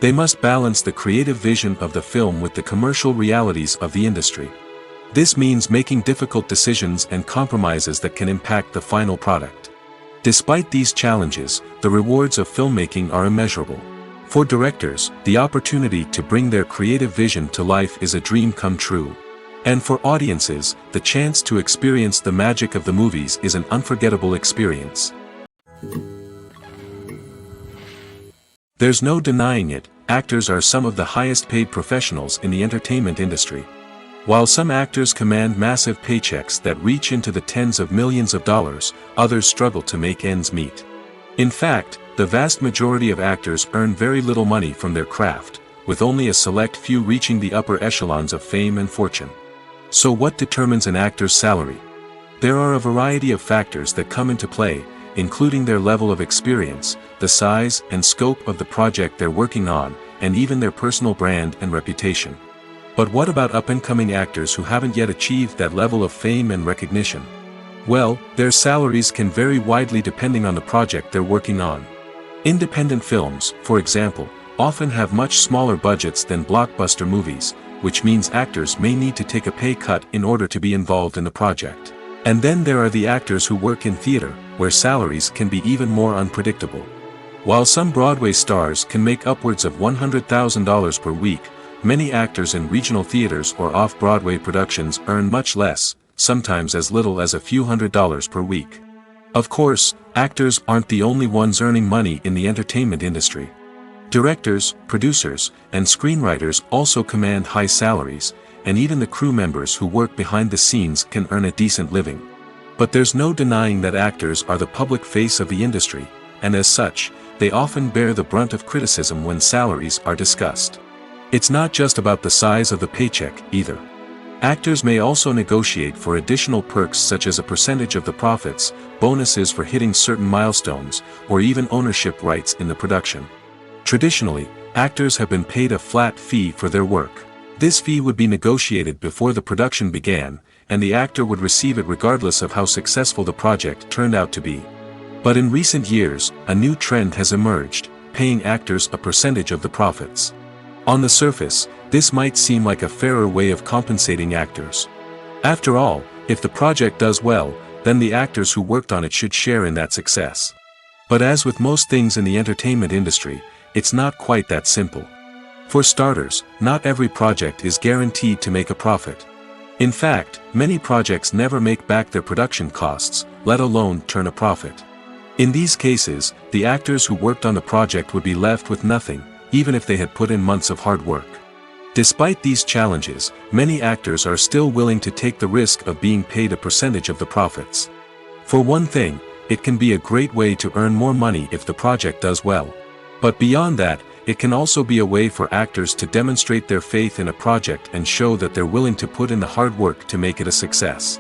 They must balance the creative vision of the film with the commercial realities of the industry. This means making difficult decisions and compromises that can impact the final product. Despite these challenges, the rewards of filmmaking are immeasurable. For directors, the opportunity to bring their creative vision to life is a dream come true. And for audiences, the chance to experience the magic of the movies is an unforgettable experience. There's no denying it, actors are some of the highest paid professionals in the entertainment industry. While some actors command massive paychecks that reach into the tens of millions of dollars, others struggle to make ends meet. In fact, the vast majority of actors earn very little money from their craft, with only a select few reaching the upper echelons of fame and fortune. So what determines an actor's salary? There are a variety of factors that come into play, including their level of experience, the size and scope of the project they're working on, and even their personal brand and reputation. But what about up-and-coming actors who haven't yet achieved that level of fame and recognition? Well, their salaries can vary widely depending on the project they're working on. Independent films, for example, often have much smaller budgets than blockbuster movies, which means actors may need to take a pay cut in order to be involved in the project. And then there are the actors who work in theater, where salaries can be even more unpredictable. While some Broadway stars can make upwards of $100,000 per week, many actors in regional theaters or off-Broadway productions earn much less, sometimes as little as a few $100s per week. Of course, actors aren't the only ones earning money in the entertainment industry. Directors, producers, and screenwriters also command high salaries, and even the crew members who work behind the scenes can earn a decent living. But there's no denying that actors are the public face of the industry, and as such, they often bear the brunt of criticism when salaries are discussed. It's not just about the size of the paycheck, either. Actors may also negotiate for additional perks such as a percentage of the profits, bonuses for hitting certain milestones, or even ownership rights in the production. Traditionally, actors have been paid a flat fee for their work. This fee would be negotiated before the production began, and the actor would receive it regardless of how successful the project turned out to be. But in recent years, a new trend has emerged, paying actors a percentage of the profits. On the surface, this might seem like a fairer way of compensating actors. After all, if the project does well, then the actors who worked on it should share in that success. But as with most things in the entertainment industry, it's not quite that simple. For starters, not every project is guaranteed to make a profit. In fact, many projects never make back their production costs, let alone turn a profit. In these cases, the actors who worked on the project would be left with nothing, even if they had put in months of hard work. Despite these challenges, many actors are still willing to take the risk of being paid a percentage of the profits. For one thing, it can be a great way to earn more money if the project does well. But beyond that, it can also be a way for actors to demonstrate their faith in a project and show that they're willing to put in the hard work to make it a success.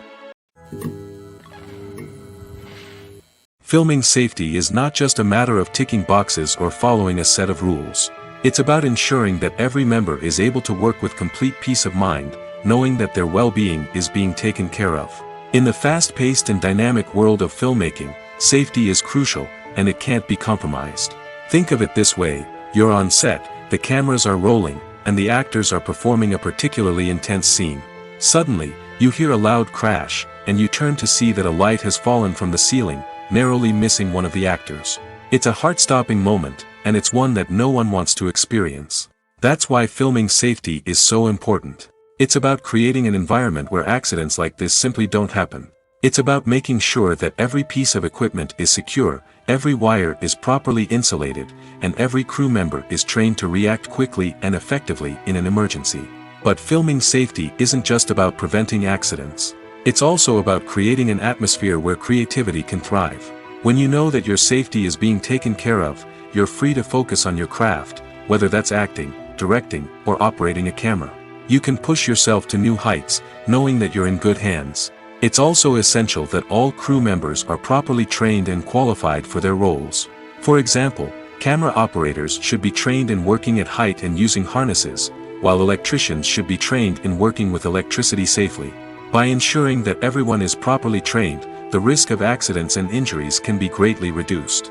Filming safety is not just a matter of ticking boxes or following a set of rules. It's about ensuring that every member is able to work with complete peace of mind, knowing that their well-being is being taken care of. In the fast-paced and dynamic world of filmmaking, safety is crucial, and it can't be compromised. Think of it this way: you're on set, the cameras are rolling, and the actors are performing a particularly intense scene. Suddenly, you hear a loud crash, and you turn to see that a light has fallen from the ceiling, narrowly missing one of the actors. It's a heart-stopping moment, and it's one that no one wants to experience. That's why filming safety is so important. It's about creating an environment where accidents like this simply don't happen. It's about making sure that every piece of equipment is secure, every wire is properly insulated, and every crew member is trained to react quickly and effectively in an emergency. But filming safety isn't just about preventing accidents. It's also about creating an atmosphere where creativity can thrive. When you know that your safety is being taken care of, you're free to focus on your craft, whether that's acting, directing, or operating a camera. You can push yourself to new heights, knowing that you're in good hands. It's also essential that all crew members are properly trained and qualified for their roles. For example, camera operators should be trained in working at height and using harnesses, while electricians should be trained in working with electricity safely. By ensuring that everyone is properly trained, the risk of accidents and injuries can be greatly reduced.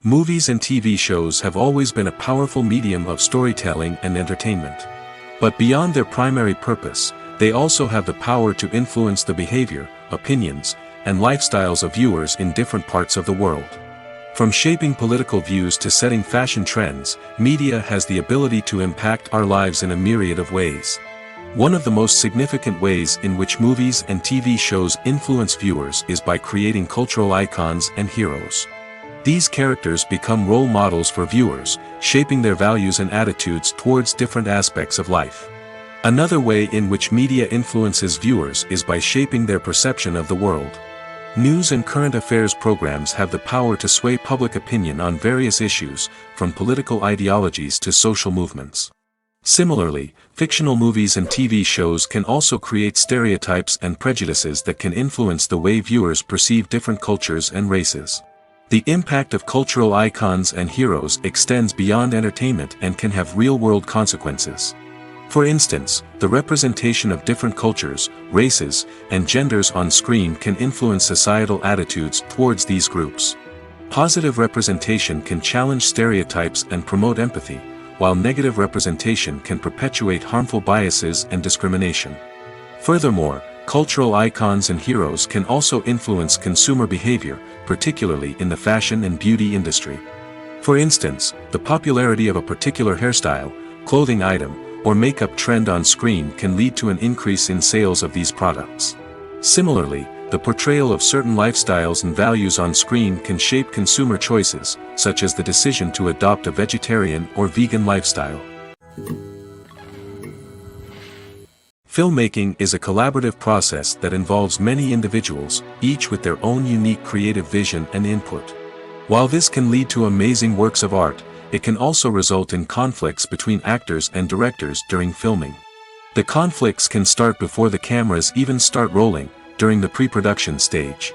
Movies and TV shows have always been a powerful medium of storytelling and entertainment. But beyond their primary purpose, they also have the power to influence the behavior, opinions, and lifestyles of viewers in different parts of the world. From shaping political views to setting fashion trends, media has the ability to impact our lives in a myriad of ways. One of the most significant ways in which movies and TV shows influence viewers is by creating cultural icons and heroes. These characters become role models for viewers, shaping their values and attitudes towards different aspects of life. Another way in which media influences viewers is by shaping their perception of the world. News and current affairs programs have the power to sway public opinion on various issues, from political ideologies to social movements. Similarly, fictional movies and TV shows can also create stereotypes and prejudices that can influence the way viewers perceive different cultures and races. The impact of cultural icons and heroes extends beyond entertainment and can have real-world consequences. For instance, the representation of different cultures, races, and genders on screen can influence societal attitudes towards these groups. Positive representation can challenge stereotypes and promote empathy, while negative representation can perpetuate harmful biases and discrimination. Furthermore, cultural icons and heroes can also influence consumer behavior, particularly in the fashion and beauty industry. For instance, the popularity of a particular hairstyle, clothing item, or makeup trend on screen can lead to an increase in sales of these products. Similarly, the portrayal of certain lifestyles and values on screen can shape consumer choices, such as the decision to adopt a vegetarian or vegan lifestyle. Filmmaking is a collaborative process that involves many individuals, each with their own unique creative vision and input. While this can lead to amazing works of art, it can also result in conflicts between actors and directors during filming. The conflicts can start before the cameras even start rolling, during the pre-production stage.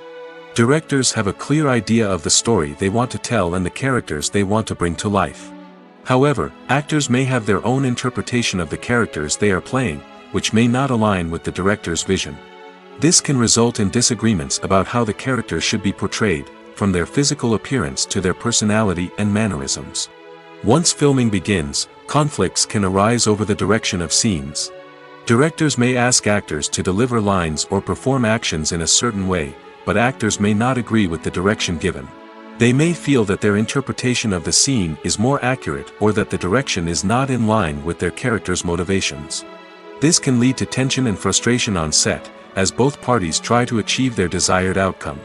Directors have a clear idea of the story they want to tell and the characters they want to bring to life. However, actors may have their own interpretation of the characters they are playing, which may not align with the director's vision. This can result in disagreements about how the characters should be portrayed, from their physical appearance to their personality and mannerisms. Once filming begins, conflicts can arise over the direction of scenes. Directors may ask actors to deliver lines or perform actions in a certain way, but actors may not agree with the direction given. They may feel that their interpretation of the scene is more accurate or that the direction is not in line with their character's motivations. This can lead to tension and frustration on set, as both parties try to achieve their desired outcome.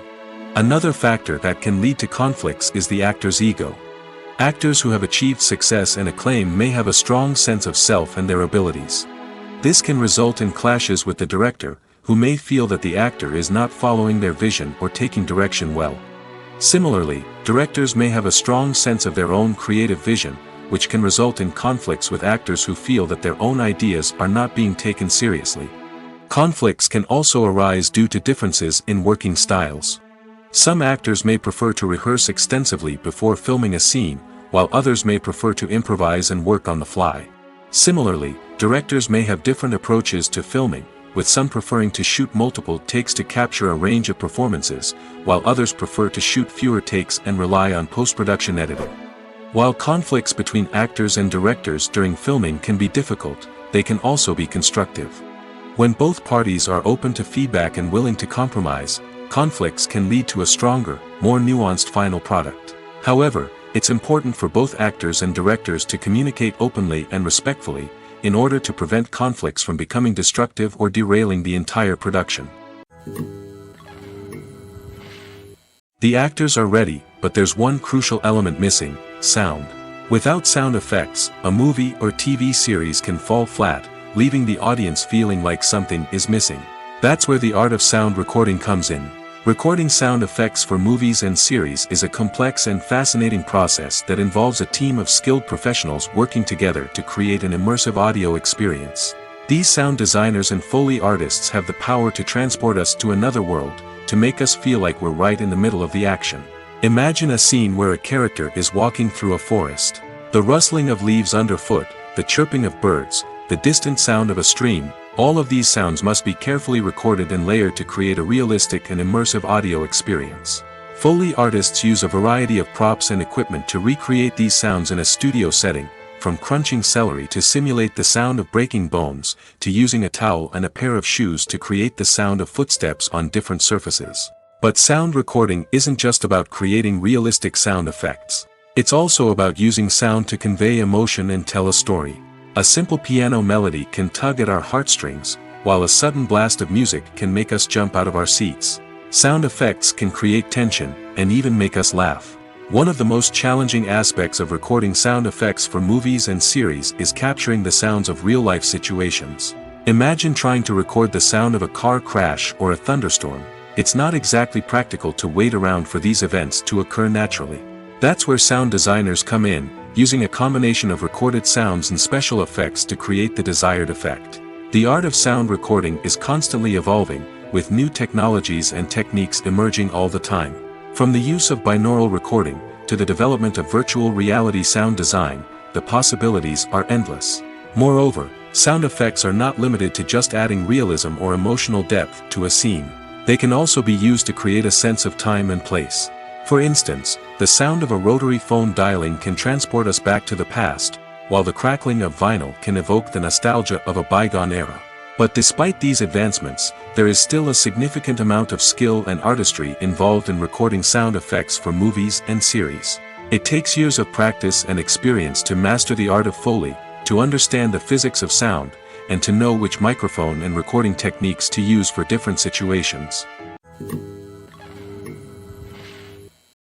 Another factor that can lead to conflicts is the actor's ego. Actors who have achieved success and acclaim may have a strong sense of self and their abilities. This can result in clashes with the director, who may feel that the actor is not following their vision or taking direction well. Similarly, directors may have a strong sense of their own creative vision, which can result in conflicts with actors who feel that their own ideas are not being taken seriously. Conflicts can also arise due to differences in working styles. Some actors may prefer to rehearse extensively before filming a scene, while others may prefer to improvise and work on the fly. Similarly, directors may have different approaches to filming, with some preferring to shoot multiple takes to capture a range of performances, while others prefer to shoot fewer takes and rely on post-production editing. While conflicts between actors and directors during filming can be difficult, they can also be constructive. When both parties are open to feedback and willing to compromise, conflicts can lead to a stronger, more nuanced final product. However, it's important for both actors and directors to communicate openly and respectfully, in order to prevent conflicts from becoming destructive or derailing the entire production. The actors are ready, but there's one crucial element missing: sound. Without sound effects, a movie or TV series can fall flat, leaving the audience feeling like something is missing. That's where the art of sound recording comes in. Recording sound effects for movies and series is a complex and fascinating process that involves a team of skilled professionals working together to create an immersive audio experience. These sound designers and Foley artists have the power to transport us to another world, to make us feel like we're right in the middle of the action. Imagine a scene where a character is walking through a forest. The rustling of leaves underfoot, the chirping of birds, the distant sound of a stream, all of these sounds must be carefully recorded and layered to create a realistic and immersive audio experience. Foley artists use a variety of props and equipment to recreate these sounds in a studio setting, from crunching celery to simulate the sound of breaking bones, to using a towel and a pair of shoes to create the sound of footsteps on different surfaces. But sound recording isn't just about creating realistic sound effects. It's also about using sound to convey emotion and tell a story. A simple piano melody can tug at our heartstrings, while a sudden blast of music can make us jump out of our seats. Sound effects can create tension, and even make us laugh. One of the most challenging aspects of recording sound effects for movies and series is capturing the sounds of real-life situations. Imagine trying to record the sound of a car crash or a thunderstorm. It's not exactly practical to wait around for these events to occur naturally. That's where sound designers come in, using a combination of recorded sounds and special effects to create the desired effect. The art of sound recording is constantly evolving, with new technologies and techniques emerging all the time. From the use of binaural recording, to the development of virtual reality sound design, the possibilities are endless. Moreover, sound effects are not limited to just adding realism or emotional depth to a scene. They can also be used to create a sense of time and place. For instance, the sound of a rotary phone dialing can transport us back to the past, while the crackling of vinyl can evoke the nostalgia of a bygone era. But despite these advancements, there is still a significant amount of skill and artistry involved in recording sound effects for movies and series. It takes years of practice and experience to master the art of Foley, to understand the physics of sound, and to know which microphone and recording techniques to use for different situations.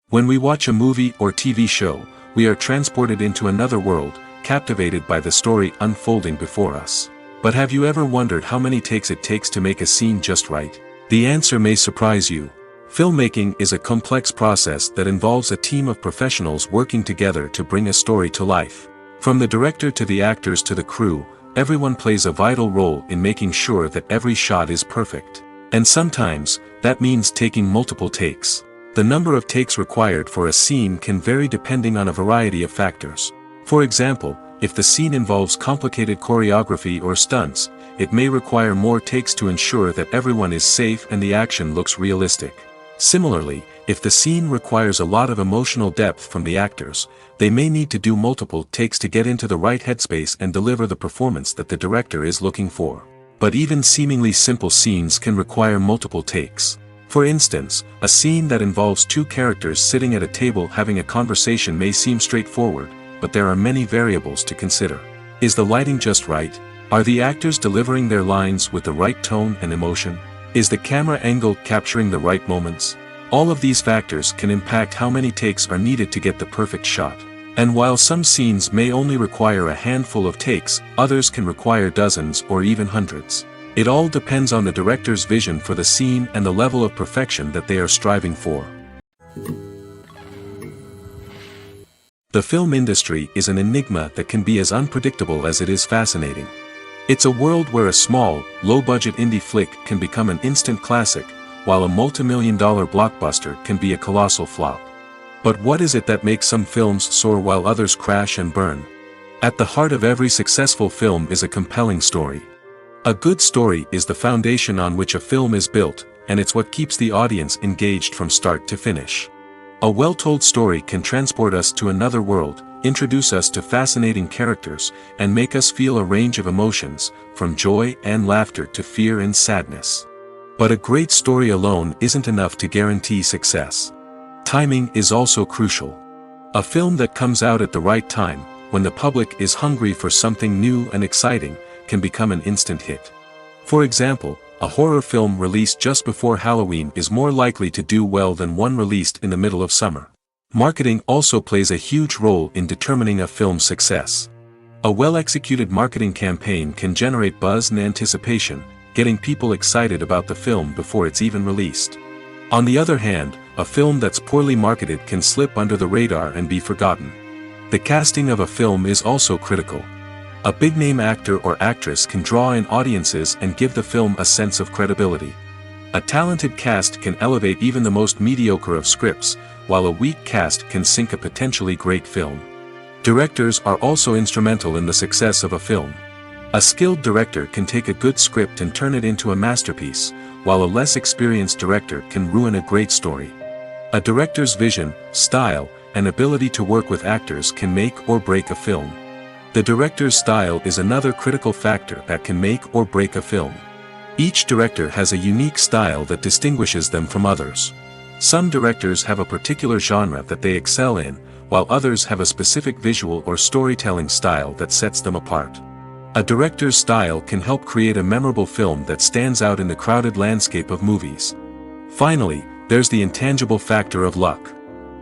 When we watch a movie or TV show, we are transported into another world, captivated by the story unfolding before us. But have you ever wondered how many takes it takes to make a scene just right? The answer may surprise you. Filmmaking is a complex process that involves a team of professionals working together to bring a story to life. From the director to the actors to the crew, everyone plays a vital role in making sure that every shot is perfect. And sometimes, that means taking multiple takes. The number of takes required for a scene can vary depending on a variety of factors. For example, if the scene involves complicated choreography or stunts, it may require more takes to ensure that everyone is safe and the action looks realistic. Similarly, if the scene requires a lot of emotional depth from the actors, they may need to do multiple takes to get into the right headspace and deliver the performance that the director is looking for. But even seemingly simple scenes can require multiple takes. For instance, a scene that involves two characters sitting at a table having a conversation may seem straightforward, but there are many variables to consider. Is the lighting just right? Are the actors delivering their lines with the right tone and emotion? Is the camera angle capturing the right moments? All of these factors can impact how many takes are needed to get the perfect shot. And while some scenes may only require a handful of takes, others can require dozens or even hundreds. It all depends on the director's vision for the scene and the level of perfection that they are striving for. The film industry is an enigma that can be as unpredictable as it is fascinating. It's a world where a small, low-budget indie flick can become an instant classic, while a multi-million-dollar blockbuster can be a colossal flop. But what is it that makes some films soar while others crash and burn? At the heart of every successful film is a compelling story. A good story is the foundation on which a film is built, and it's what keeps the audience engaged from start to finish. A well-told story can transport us to another world, introduce us to fascinating characters, and make us feel a range of emotions, from joy and laughter to fear and sadness. But a great story alone isn't enough to guarantee success. Timing is also crucial. A film that comes out at the right time, when the public is hungry for something new and exciting, can become an instant hit. For example, a horror film released just before Halloween is more likely to do well than one released in the middle of summer. Marketing also plays a huge role in determining a film's success. A well-executed marketing campaign can generate buzz and anticipation, getting people excited about the film before it's even released. On the other hand, a film that's poorly marketed can slip under the radar and be forgotten. The casting of a film is also critical. A big-name actor or actress can draw in audiences and give the film a sense of credibility. A talented cast can elevate even the most mediocre of scripts, while a weak cast can sink a potentially great film. Directors are also instrumental in the success of a film. A skilled director can take a good script and turn it into a masterpiece, while a less experienced director can ruin a great story. A director's vision, style, and ability to work with actors can make or break a film. The director's style is another critical factor that can make or break a film. Each director has a unique style that distinguishes them from others. Some directors have a particular genre that they excel in, while others have a specific visual or storytelling style that sets them apart. A director's style can help create a memorable film that stands out in the crowded landscape of movies. Finally, there's the intangible factor of luck.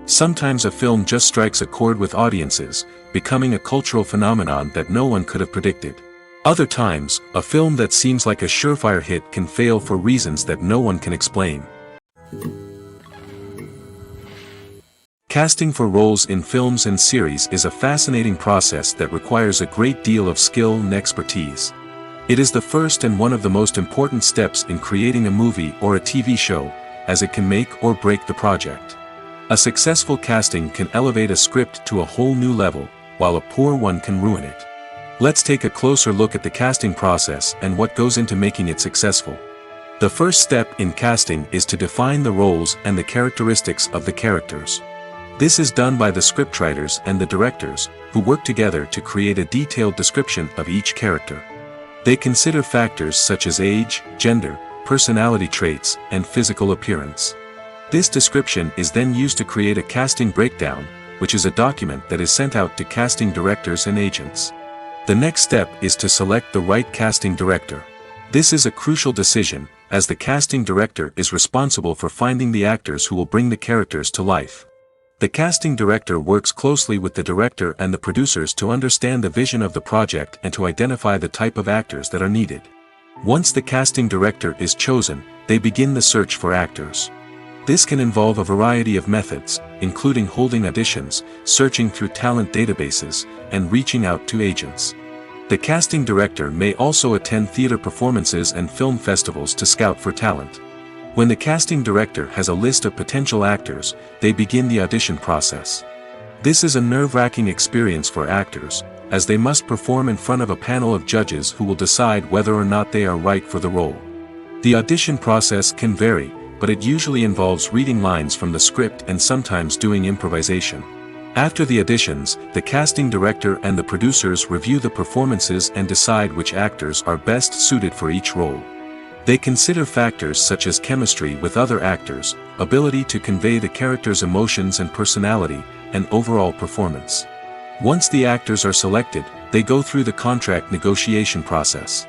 Sometimes a film just strikes a chord with audiences, becoming a cultural phenomenon that no one could have predicted. Other times, a film that seems like a surefire hit can fail for reasons that no one can explain. Casting for roles in films and series is a fascinating process that requires a great deal of skill and expertise. It is the first and one of the most important steps in creating a movie or a TV show, as it can make or break the project. A successful casting can elevate a script to a whole new level, while a poor one can ruin it. Let's take a closer look at the casting process and what goes into making it successful. The first step in casting is to define the roles and the characteristics of the characters. This is done by the scriptwriters and the directors, who work together to create a detailed description of each character. They consider factors such as age, gender, personality traits, and physical appearance. This description is then used to create a casting breakdown, which is a document that is sent out to casting directors and agents. The next step is to select the right casting director. This is a crucial decision, as the casting director is responsible for finding the actors who will bring the characters to life. The casting director works closely with the director and the producers to understand the vision of the project and to identify the type of actors that are needed. Once the casting director is chosen, they begin the search for actors. This can involve a variety of methods, including holding auditions, searching through talent databases, and reaching out to agents. The casting director may also attend theater performances and film festivals to scout for talent. When the casting director has a list of potential actors, they begin the audition process. This is a nerve-wracking experience for actors, as they must perform in front of a panel of judges who will decide whether or not they are right for the role. The audition process can vary, but it usually involves reading lines from the script and sometimes doing improvisation. After the auditions, the casting director and the producers review the performances and decide which actors are best suited for each role. They consider factors such as chemistry with other actors, ability to convey the character's emotions and personality, and overall performance. Once the actors are selected, they go through the contract negotiation process.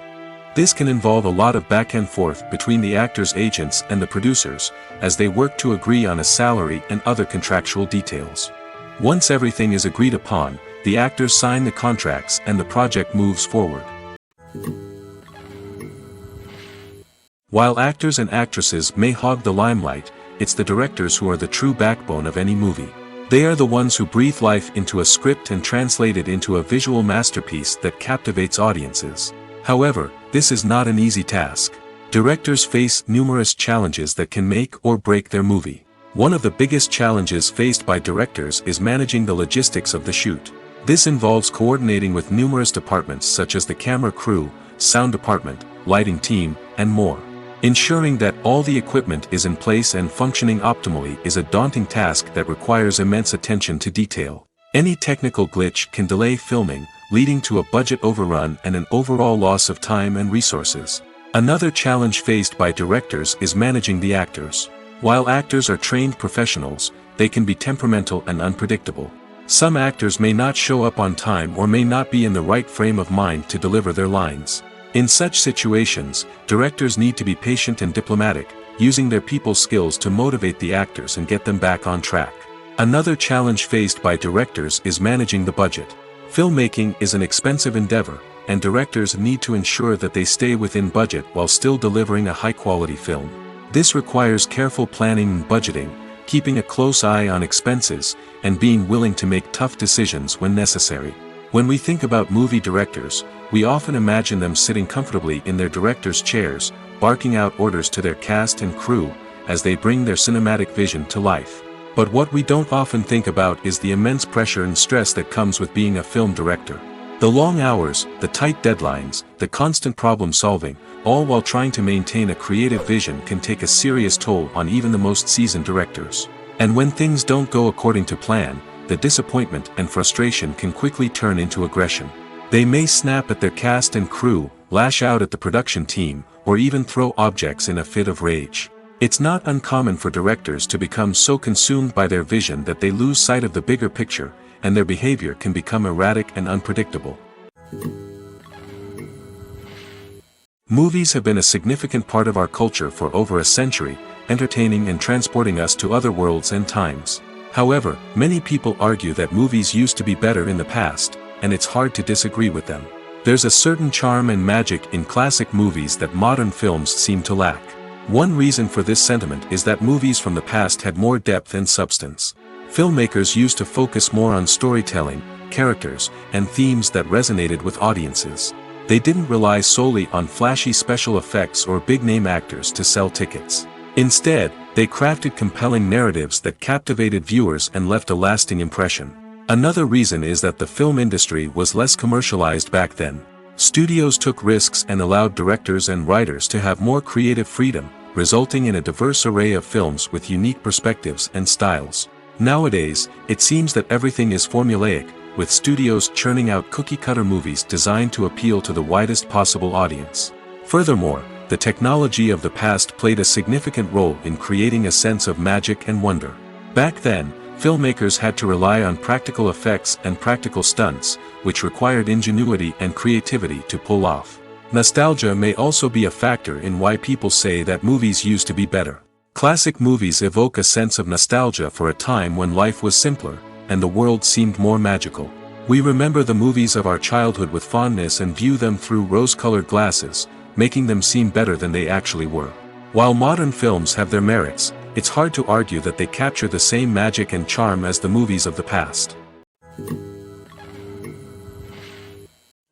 This can involve a lot of back and forth between the actors' agents and the producers, as they work to agree on a salary and other contractual details. Once everything is agreed upon, the actors sign the contracts and the project moves forward. While actors and actresses may hog the limelight, it's the directors who are the true backbone of any movie. They are the ones who breathe life into a script and translate it into a visual masterpiece that captivates audiences. However, this is not an easy task. Directors face numerous challenges that can make or break their movie. One of the biggest challenges faced by directors is managing the logistics of the shoot. This involves coordinating with numerous departments such as the camera crew, sound department, lighting team, and more. Ensuring that all the equipment is in place and functioning optimally is a daunting task that requires immense attention to detail. Any technical glitch can delay filming, leading to a budget overrun and an overall loss of time and resources. Another challenge faced by directors is managing the actors. While actors are trained professionals, they can be temperamental and unpredictable. Some actors may not show up on time or may not be in the right frame of mind to deliver their lines. In such situations, directors need to be patient and diplomatic, using their people skills to motivate the actors and get them back on track. Another challenge faced by directors is managing the budget. Filmmaking is an expensive endeavor, and directors need to ensure that they stay within budget while still delivering a high-quality film. This requires careful planning and budgeting, keeping a close eye on expenses, and being willing to make tough decisions when necessary. When we think about movie directors, we often imagine them sitting comfortably in their director's chairs, barking out orders to their cast and crew, as they bring their cinematic vision to life. But what we don't often think about is the immense pressure and stress that comes with being a film director. The long hours, the tight deadlines, the constant problem solving, all while trying to maintain a creative vision can take a serious toll on even the most seasoned directors. And when things don't go according to plan, the disappointment and frustration can quickly turn into aggression. They may snap at their cast and crew, lash out at the production team, or even throw objects in a fit of rage. It's not uncommon for directors to become so consumed by their vision that they lose sight of the bigger picture, and their behavior can become erratic and unpredictable. Movies have been a significant part of our culture for over a century, entertaining and transporting us to other worlds and times. However, many people argue that movies used to be better in the past, and it's hard to disagree with them. There's a certain charm and magic in classic movies that modern films seem to lack. One reason for this sentiment is that movies from the past had more depth and substance. Filmmakers used to focus more on storytelling, characters, and themes that resonated with audiences. They didn't rely solely on flashy special effects or big-name actors to sell tickets. Instead, they crafted compelling narratives that captivated viewers and left a lasting impression. Another reason is that the film industry was less commercialized back then. Studios took risks and allowed directors and writers to have more creative freedom, resulting in a diverse array of films with unique perspectives and styles. Nowadays, it seems that everything is formulaic, with studios churning out cookie-cutter movies designed to appeal to the widest possible audience. Furthermore, the technology of the past played a significant role in creating a sense of magic and wonder. Back then, filmmakers had to rely on practical effects and practical stunts, which required ingenuity and creativity to pull off. Nostalgia may also be a factor in why people say that movies used to be better. Classic movies evoke a sense of nostalgia for a time when life was simpler, and the world seemed more magical. We remember the movies of our childhood with fondness and view them through rose-colored glasses, making them seem better than they actually were. While modern films have their merits, it's hard to argue that they capture the same magic and charm as the movies of the past.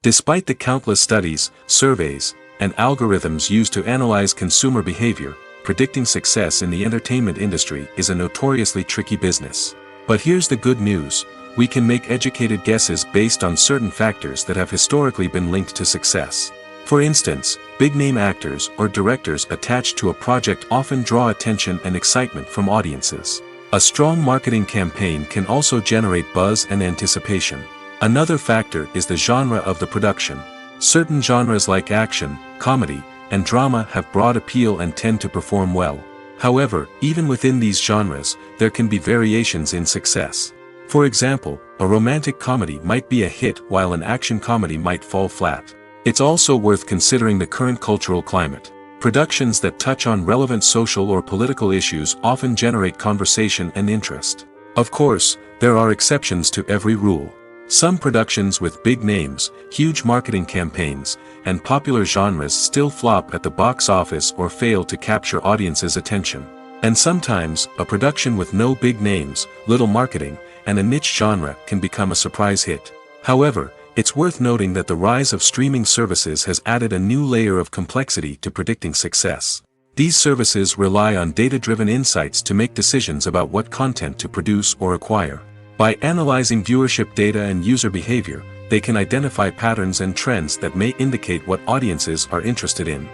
Despite the countless studies, surveys, and algorithms used to analyze consumer behavior, predicting success in the entertainment industry is a notoriously tricky business. But here's the good news: we can make educated guesses based on certain factors that have historically been linked to success. For instance, big-name actors or directors attached to a project often draw attention and excitement from audiences. A strong marketing campaign can also generate buzz and anticipation. Another factor is the genre of the production. Certain genres like action, comedy, and drama have broad appeal and tend to perform well. However, even within these genres, there can be variations in success. For example, a romantic comedy might be a hit while an action comedy might fall flat. It's also worth considering the current cultural climate. Productions that touch on relevant social or political issues often generate conversation and interest. Of course, there are exceptions to every rule. Some productions with big names, huge marketing campaigns, and popular genres still flop at the box office or fail to capture audiences' attention. And sometimes, a production with no big names, little marketing, and a niche genre can become a surprise hit. However, It's worth noting that the rise of streaming services has added a new layer of complexity to predicting success. These services rely on data-driven insights to make decisions about what content to produce or acquire. By analyzing viewership data and user behavior, they can identify patterns and trends that may indicate what audiences are interested in.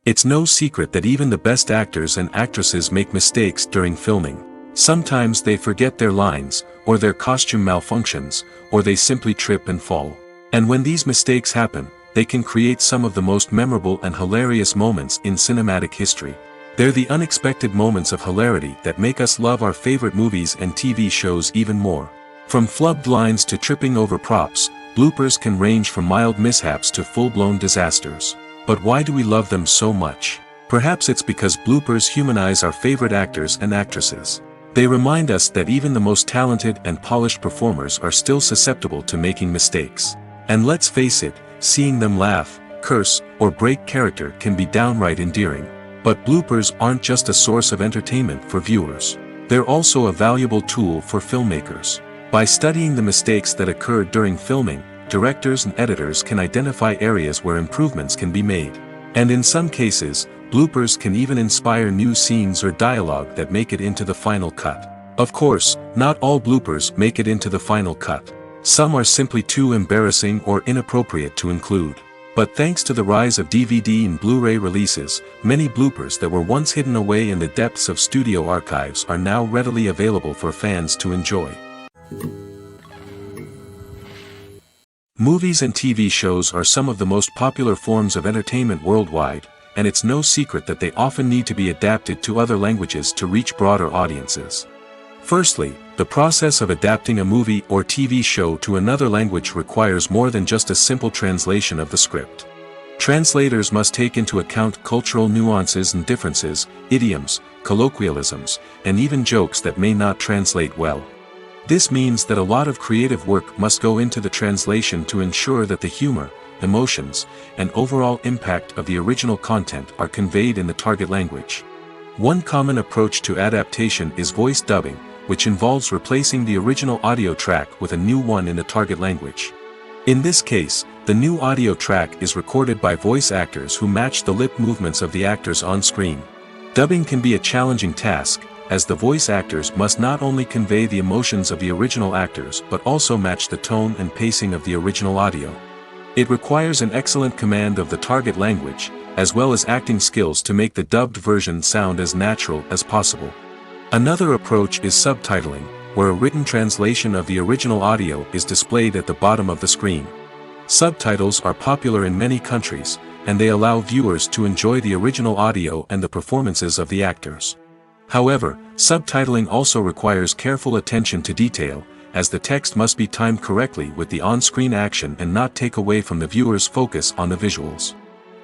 It's no secret that even the best actors and actresses make mistakes during filming. Sometimes they forget their lines, or their costume malfunctions, or they simply trip and fall. And when these mistakes happen, they can create some of the most memorable and hilarious moments in cinematic history. They're the unexpected moments of hilarity that make us love our favorite movies and TV shows even more. From flubbed lines to tripping over props, bloopers can range from mild mishaps to full-blown disasters. But why do we love them so much? Perhaps it's because bloopers humanize our favorite actors and actresses. They remind us that even the most talented and polished performers are still susceptible to making mistakes. And let's face it, seeing them laugh, curse, or break character can be downright endearing. But bloopers aren't just a source of entertainment for viewers. They're also a valuable tool for filmmakers. By studying the mistakes that occurred during filming, directors and editors can identify areas where improvements can be made. And in some cases, bloopers can even inspire new scenes or dialogue that make it into the final cut. Of course, not all bloopers make it into the final cut. Some are simply too embarrassing or inappropriate to include. But thanks to the rise of DVD and Blu-ray releases, many bloopers that were once hidden away in the depths of studio archives are now readily available for fans to enjoy. Movies and TV shows are some of the most popular forms of entertainment worldwide, and it's no secret that they often need to be adapted to other languages to reach broader audiences. Firstly, the process of adapting a movie or TV show to another language requires more than just a simple translation of the script. Translators must take into account cultural nuances and differences, idioms, colloquialisms, and even jokes that may not translate well. This means that a lot of creative work must go into the translation to ensure that the humor, emotions, and overall impact of the original content are conveyed in the target language. One common approach to adaptation is voice dubbing, which involves replacing the original audio track with a new one in the target language. In this case, the new audio track is recorded by voice actors who match the lip movements of the actors on screen. Dubbing can be a challenging task, as the voice actors must not only convey the emotions of the original actors but also match the tone and pacing of the original audio. It requires an excellent command of the target language, as well as acting skills to make the dubbed version sound as natural as possible. Another approach is subtitling, where a written translation of the original audio is displayed at the bottom of the screen. Subtitles are popular in many countries, and they allow viewers to enjoy the original audio and the performances of the actors. However, subtitling also requires careful attention to detail, as the text must be timed correctly with the on-screen action and not take away from the viewer's focus on the visuals.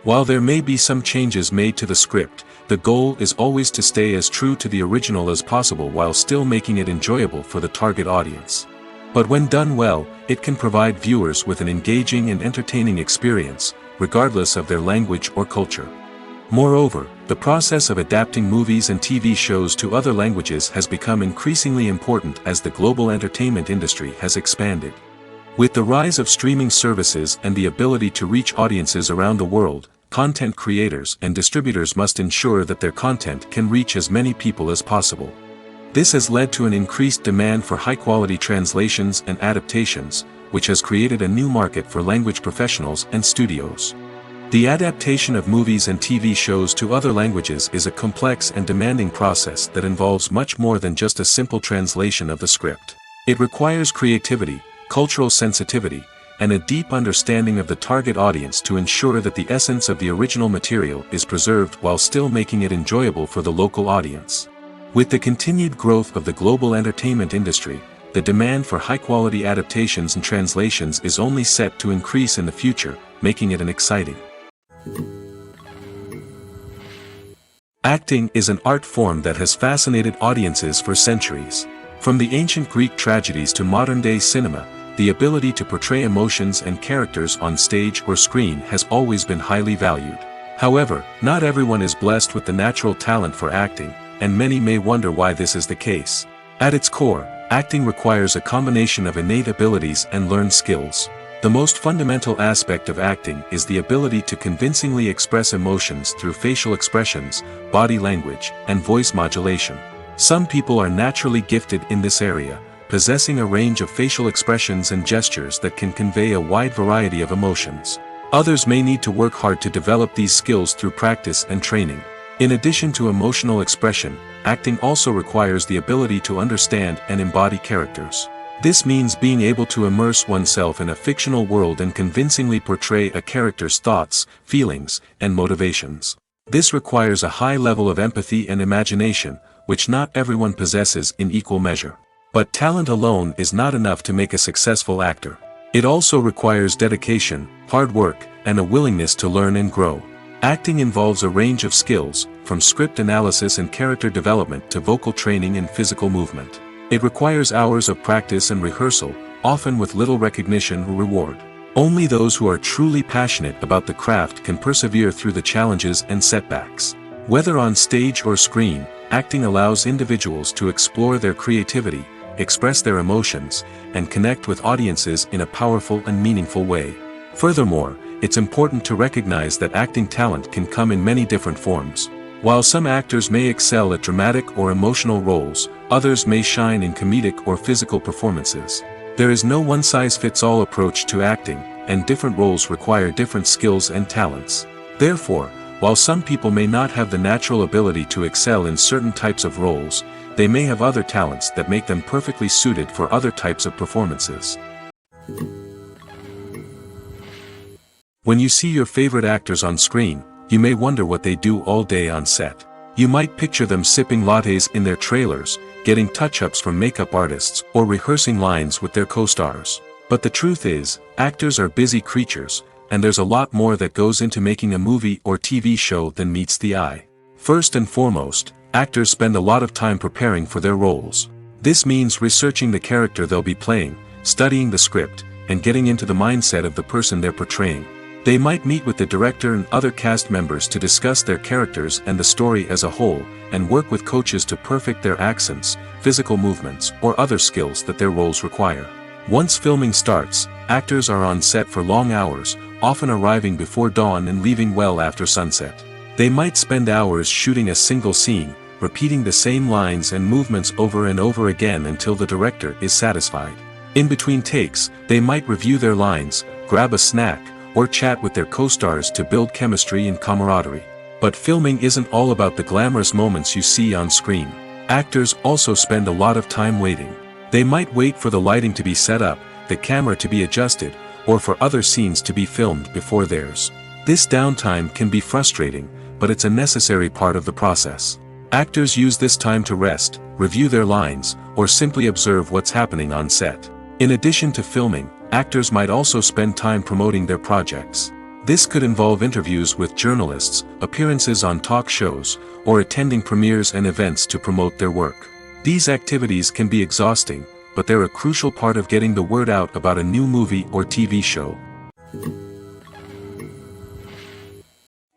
While there may be some changes made to the script, the goal is always to stay as true to the original as possible while still making it enjoyable for the target audience. But when done well, it can provide viewers with an engaging and entertaining experience, regardless of their language or culture. Moreover, the process of adapting movies and TV shows to other languages has become increasingly important as the global entertainment industry has expanded. With the rise of streaming services and the ability to reach audiences around the world, content creators and distributors must ensure that their content can reach as many people as possible. This has led to an increased demand for high-quality translations and adaptations, which has created a new market for language professionals and studios. The adaptation of movies and TV shows to other languages is a complex and demanding process that involves much more than just a simple translation of the script. It requires creativity, cultural sensitivity, and a deep understanding of the target audience to ensure that the essence of the original material is preserved while still making it enjoyable for the local audience. With the continued growth of the global entertainment industry, the demand for high-quality adaptations and translations is only set to increase in the future, making it an exciting. Acting is an art form that has fascinated audiences for centuries. From the ancient Greek tragedies to modern-day cinema, the ability to portray emotions and characters on stage or screen has always been highly valued. However, not everyone is blessed with the natural talent for acting, and many may wonder why this is the case. At its core, Acting requires a combination of innate abilities and learned skills. The most fundamental aspect of acting is the ability to convincingly express emotions through facial expressions, body language, and voice modulation. Some people are naturally gifted in this area, possessing a range of facial expressions and gestures that can convey a wide variety of emotions. Others may need to work hard to develop these skills through practice and training. In addition to emotional expression, acting also requires the ability to understand and embody characters. This means being able to immerse oneself in a fictional world and convincingly portray a character's thoughts, feelings, and motivations. This requires a high level of empathy and imagination, which not everyone possesses in equal measure. But talent alone is not enough to make a successful actor. It also requires dedication, hard work, and a willingness to learn and grow. Acting involves a range of skills, from script analysis and character development to vocal training and physical movement. It requires hours of practice and rehearsal, often with little recognition or reward. Only those who are truly passionate about the craft can persevere through the challenges and setbacks. Whether on stage or screen, acting allows individuals to explore their creativity, express their emotions, and connect with audiences in a powerful and meaningful way. Furthermore, it's important to recognize that acting talent can come in many different forms. While some actors may excel at dramatic or emotional roles, others may shine in comedic or physical performances. There is no one-size-fits-all approach to acting, and different roles require different skills and talents. Therefore, while some people may not have the natural ability to excel in certain types of roles, they may have other talents that make them perfectly suited for other types of performances. When you see your favorite actors on screen, you may wonder what they do all day on set. You might picture them sipping lattes in their trailers, getting touch-ups from makeup artists, or rehearsing lines with their co-stars. But the truth is, actors are busy creatures, and there's a lot more that goes into making a movie or TV show than meets the eye. First and foremost, actors spend a lot of time preparing for their roles. This means researching the character they'll be playing, studying the script, and getting into the mindset of the person they're portraying. They might meet with the director and other cast members to discuss their characters and the story as a whole, and work with coaches to perfect their accents, physical movements, or other skills that their roles require. Once filming starts, actors are on set for long hours, often arriving before dawn and leaving well after sunset. They might spend hours shooting a single scene, repeating the same lines and movements over and over again until the director is satisfied. In between takes, they might review their lines, grab a snack, or chat with their co-stars to build chemistry and camaraderie. But filming isn't all about the glamorous moments you see on screen. Actors also spend a lot of time waiting. They might wait for the lighting to be set up, the camera to be adjusted, or for other scenes to be filmed before theirs. This downtime can be frustrating, but it's a necessary part of the process. Actors use this time to rest, review their lines, or simply observe what's happening on set. In addition to filming, actors might also spend time promoting their projects. This could involve interviews with journalists, appearances on talk shows, or attending premieres and events to promote their work. These activities can be exhausting, but they're a crucial part of getting the word out about a new movie or TV show.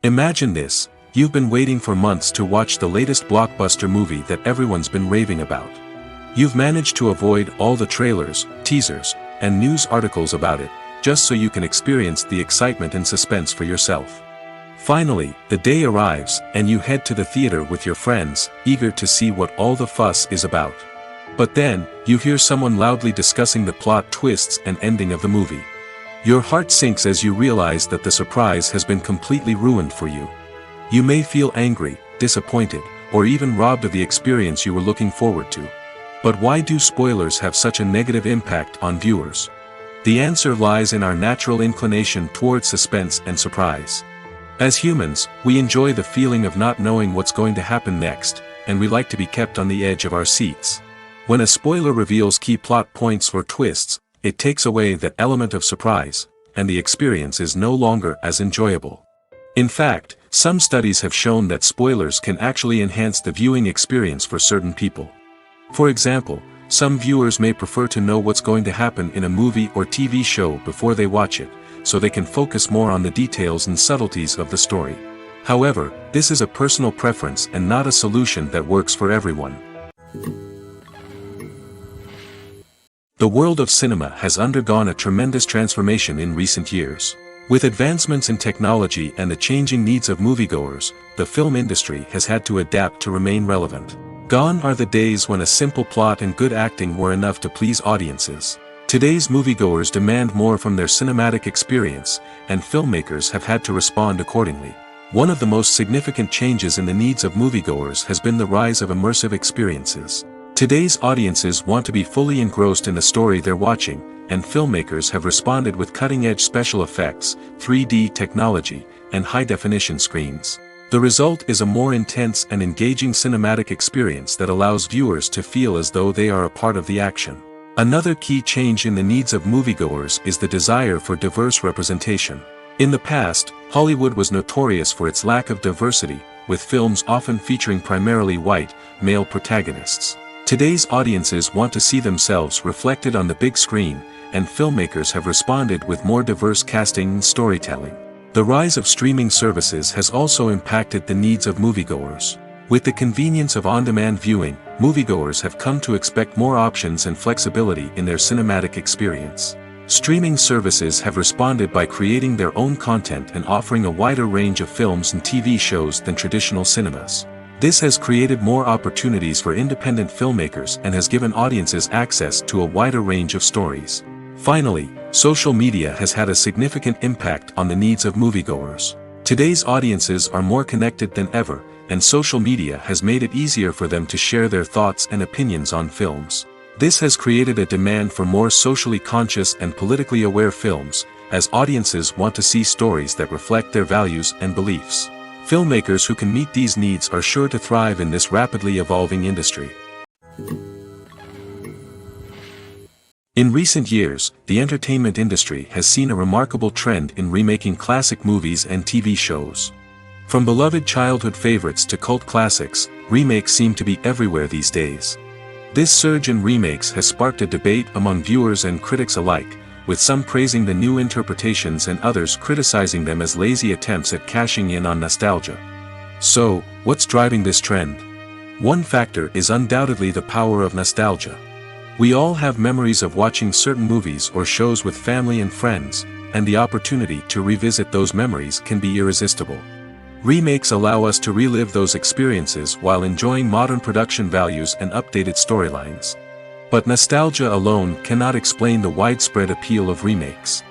Imagine this: you've been waiting for months to watch the latest blockbuster movie that everyone's been raving about. You've managed to avoid all the trailers, teasers, and news articles about it, just so you can experience the excitement and suspense for yourself. Finally, the day arrives, and you head to the theater with your friends, eager to see what all the fuss is about. But then, you hear someone loudly discussing the plot twists and ending of the movie. Your heart sinks as you realize that the surprise has been completely ruined for you. You may feel angry, disappointed, or even robbed of the experience you were looking forward to. But why do spoilers have such a negative impact on viewers? The answer lies in our natural inclination towards suspense and surprise. As humans, we enjoy the feeling of not knowing what's going to happen next, and we like to be kept on the edge of our seats. When a spoiler reveals key plot points or twists, it takes away that element of surprise, and the experience is no longer as enjoyable. In fact, some studies have shown that spoilers can actually enhance the viewing experience for certain people. For example, some viewers may prefer to know what's going to happen in a movie or TV show before they watch it, so they can focus more on the details and subtleties of the story. However, this is a personal preference and not a solution that works for everyone. The world of cinema has undergone a tremendous transformation in recent years. With advancements in technology and the changing needs of moviegoers, the film industry has had to adapt to remain relevant. Gone are the days when a simple plot and good acting were enough to please audiences. Today's moviegoers demand more from their cinematic experience, and filmmakers have had to respond accordingly. One of the most significant changes in the needs of moviegoers has been the rise of immersive experiences. Today's audiences want to be fully engrossed in the story they're watching, and filmmakers have responded with cutting-edge special effects, 3D technology, and high-definition screens. The result is a more intense and engaging cinematic experience that allows viewers to feel as though they are a part of the action. Another key change in the needs of moviegoers is the desire for diverse representation. In the past, Hollywood was notorious for its lack of diversity, with films often featuring primarily white, male protagonists. Today's audiences want to see themselves reflected on the big screen, and filmmakers have responded with more diverse casting and storytelling. The rise of streaming services has also impacted the needs of moviegoers. With the convenience of on-demand viewing, moviegoers have come to expect more options and flexibility in their cinematic experience. Streaming services have responded by creating their own content and offering a wider range of films and TV shows than traditional cinemas. This has created more opportunities for independent filmmakers and has given audiences access to a wider range of stories. Finally, social media has had a significant impact on the needs of moviegoers. Today's audiences are more connected than ever, and social media has made it easier for them to share their thoughts and opinions on films. This has created a demand for more socially conscious and politically aware films, as audiences want to see stories that reflect their values and beliefs. Filmmakers who can meet these needs are sure to thrive in this rapidly evolving industry. In recent years, the entertainment industry has seen a remarkable trend in remaking classic movies and TV shows. From beloved childhood favorites to cult classics, remakes seem to be everywhere these days. This surge in remakes has sparked a debate among viewers and critics alike, with some praising the new interpretations and others criticizing them as lazy attempts at cashing in on nostalgia. So, what's driving this trend? One factor is undoubtedly the power of nostalgia. We all have memories of watching certain movies or shows with family and friends, and the opportunity to revisit those memories can be irresistible. Remakes allow us to relive those experiences while enjoying modern production values and updated storylines. But nostalgia alone cannot explain the widespread appeal of remakes.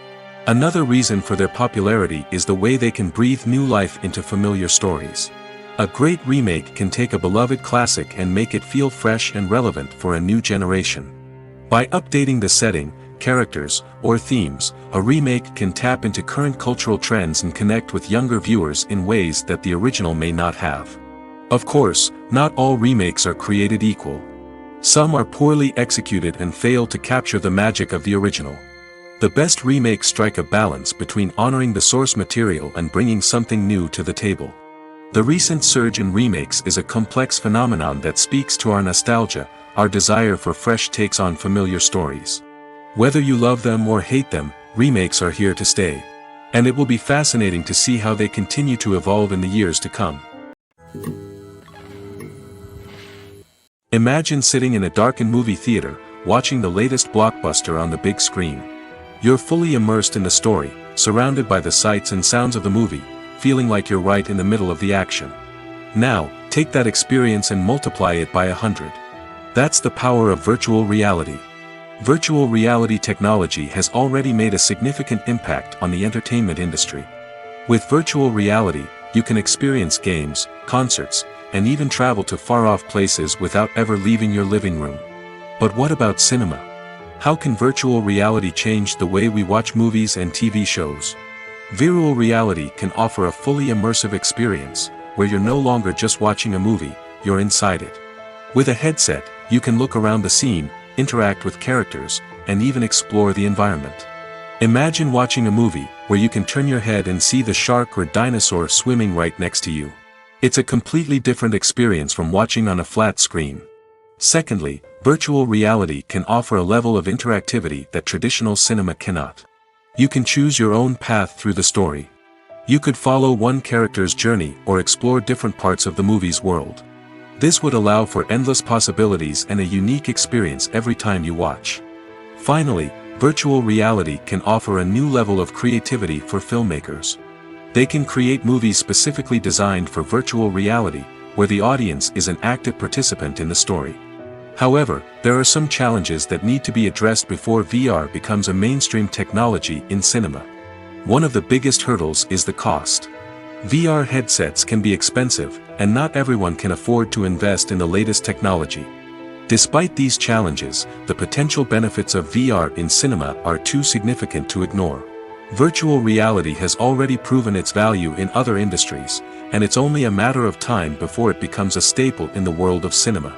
Another reason for their popularity is the way they can breathe new life into familiar stories. A great remake can take a beloved classic and make it feel fresh and relevant for a new generation. By updating the setting, characters, or themes, a remake can tap into current cultural trends and connect with younger viewers in ways that the original may not have. Of course, not all remakes are created equal. Some are poorly executed and fail to capture the magic of the original. The best remakes strike a balance between honoring the source material and bringing something new to the table. The recent surge in remakes is a complex phenomenon that speaks to our nostalgia, our desire for fresh takes on familiar stories. Whether you love them or hate them, remakes are here to stay. And it will be fascinating to see how they continue to evolve in the years to come. Imagine sitting in a darkened movie theater, watching the latest blockbuster on the big screen. You're fully immersed in the story, surrounded by the sights and sounds of the movie, feeling like you're right in the middle of the action. Now, take that experience and multiply it by 100. That's the power of virtual reality. Virtual reality technology has already made a significant impact on the entertainment industry. With virtual reality, you can experience games, concerts, and even travel to far-off places without ever leaving your living room. But what about cinema? How can virtual reality change the way we watch movies and TV shows? Virtual reality can offer a fully immersive experience, where you're no longer just watching a movie, you're inside it. With a headset, you can look around the scene, interact with characters, and even explore the environment. Imagine watching a movie where you can turn your head and see the shark or dinosaur swimming right next to you. It's a completely different experience from watching on a flat screen. Secondly, virtual reality can offer a level of interactivity that traditional cinema cannot. You can choose your own path through the story. You could follow one character's journey or explore different parts of the movie's world. This would allow for endless possibilities and a unique experience every time you watch. Finally, virtual reality can offer a new level of creativity for filmmakers. They can create movies specifically designed for virtual reality, where the audience is an active participant in the story. However, there are some challenges that need to be addressed before VR becomes a mainstream technology in cinema. One of the biggest hurdles is the cost. VR headsets can be expensive, and not everyone can afford to invest in the latest technology. Despite these challenges, the potential benefits of VR in cinema are too significant to ignore. Virtual reality has already proven its value in other industries, and it's only a matter of time before it becomes a staple in the world of cinema.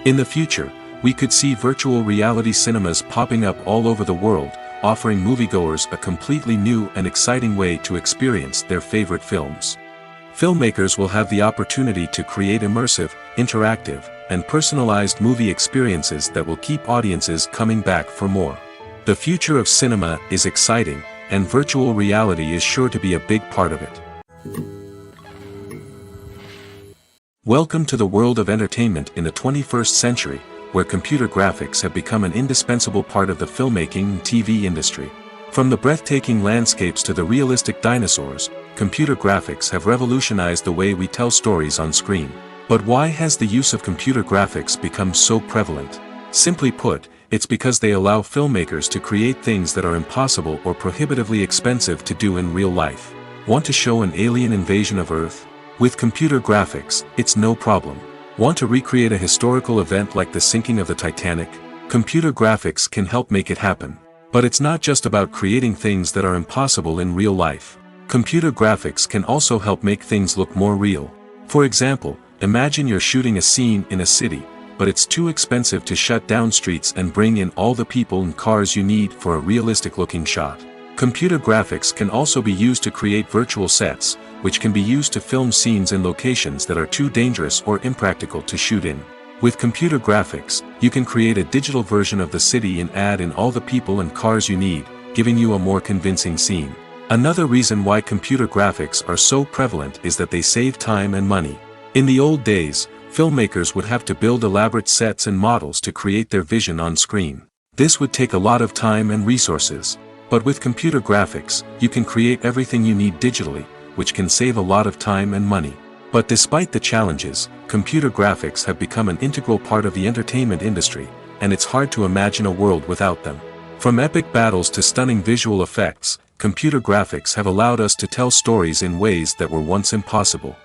In the future, we could see virtual reality cinemas popping up all over the world, offering moviegoers a completely new and exciting way to experience their favorite films. Filmmakers will have the opportunity to create immersive, interactive, and personalized movie experiences that will keep audiences coming back for more. The future of cinema is exciting, and virtual reality is sure to be a big part of it. Welcome to the world of entertainment in the 21st century, where computer graphics have become an indispensable part of the filmmaking and TV industry. From the breathtaking landscapes to the realistic dinosaurs, computer graphics have revolutionized the way we tell stories on screen. But why has the use of computer graphics become so prevalent? Simply put, it's because they allow filmmakers to create things that are impossible or prohibitively expensive to do in real life. Want to show an alien invasion of Earth? With computer graphics, it's no problem. Want to recreate a historical event like the sinking of the Titanic? Computer graphics can help make it happen. But it's not just about creating things that are impossible in real life. Computer graphics can also help make things look more real. For example, imagine you're shooting a scene in a city, but it's too expensive to shut down streets and bring in all the people and cars you need for a realistic-looking shot. Computer graphics can also be used to create virtual sets, which can be used to film scenes in locations that are too dangerous or impractical to shoot in. With computer graphics, you can create a digital version of the city and add in all the people and cars you need, giving you a more convincing scene. Another reason why computer graphics are so prevalent is that they save time and money. In the old days, filmmakers would have to build elaborate sets and models to create their vision on screen. This would take a lot of time and resources. But with computer graphics, you can create everything you need digitally, which can save a lot of time and money. But despite the challenges, computer graphics have become an integral part of the entertainment industry, and it's hard to imagine a world without them. From epic battles to stunning visual effects, computer graphics have allowed us to tell stories in ways that were once impossible.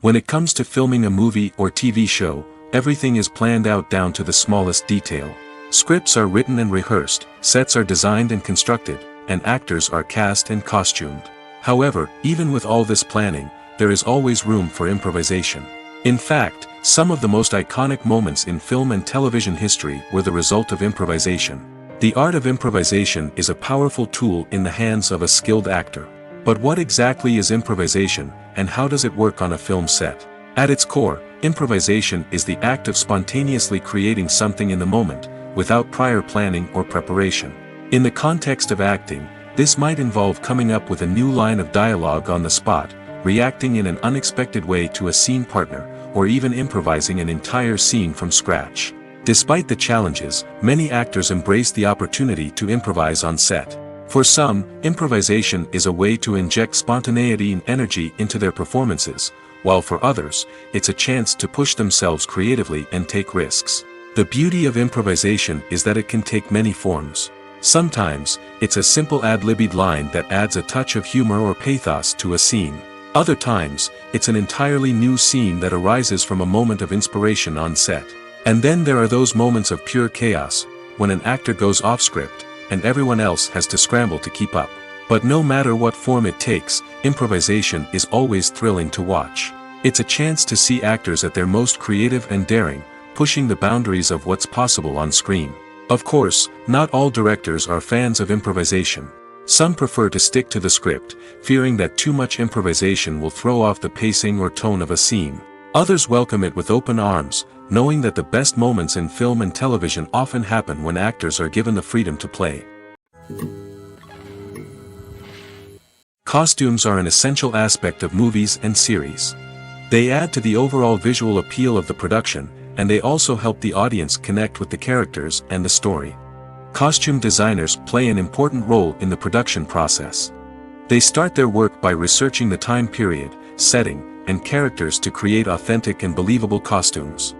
When it comes to filming a movie or TV show, everything is planned out down to the smallest detail. Scripts are written and rehearsed, sets are designed and constructed, and actors are cast and costumed. However, even with all this planning, there is always room for improvisation. In fact, some of the most iconic moments in film and television history were the result of improvisation. The art of improvisation is a powerful tool in the hands of a skilled actor. But what exactly is improvisation, and how does it work on a film set? At its core, improvisation is the act of spontaneously creating something in the moment, without prior planning or preparation. In the context of acting, this might involve coming up with a new line of dialogue on the spot, reacting in an unexpected way to a scene partner, or even improvising an entire scene from scratch. Despite the challenges, many actors embrace the opportunity to improvise on set. For some, improvisation is a way to inject spontaneity and energy into their performances, while for others, it's a chance to push themselves creatively and take risks. The beauty of improvisation is that it can take many forms. Sometimes, it's a simple ad-libbed line that adds a touch of humor or pathos to a scene. Other times, it's an entirely new scene that arises from a moment of inspiration on set. And then there are those moments of pure chaos, when an actor goes off script, and everyone else has to scramble to keep up. But no matter what form it takes, improvisation is always thrilling to watch. It's a chance to see actors at their most creative and daring, pushing the boundaries of what's possible on screen. Of course, not all directors are fans of improvisation. Some prefer to stick to the script, fearing that too much improvisation will throw off the pacing or tone of a scene. Others welcome it with open arms, knowing that the best moments in film and television often happen when actors are given the freedom to play. Costumes are an essential aspect of movies and series. They add to the overall visual appeal of the production, and they also help the audience connect with the characters and the story. Costume designers play an important role in the production process. They start their work by researching the time period, setting, and characters to create authentic and believable costumes.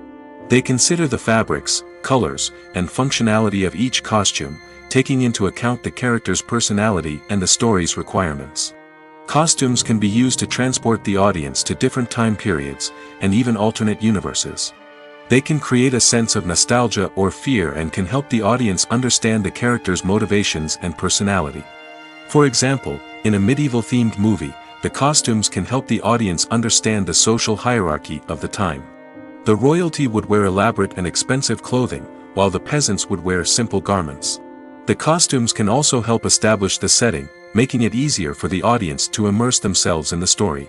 They consider the fabrics, colors, and functionality of each costume, taking into account the character's personality and the story's requirements. Costumes can be used to transport the audience to different time periods, and even alternate universes. They can create a sense of nostalgia or fear and can help the audience understand the character's motivations and personality. For example, in a medieval-themed movie, the costumes can help the audience understand the social hierarchy of the time. The royalty would wear elaborate and expensive clothing, while the peasants would wear simple garments. The costumes can also help establish the setting, making it easier for the audience to immerse themselves in the story.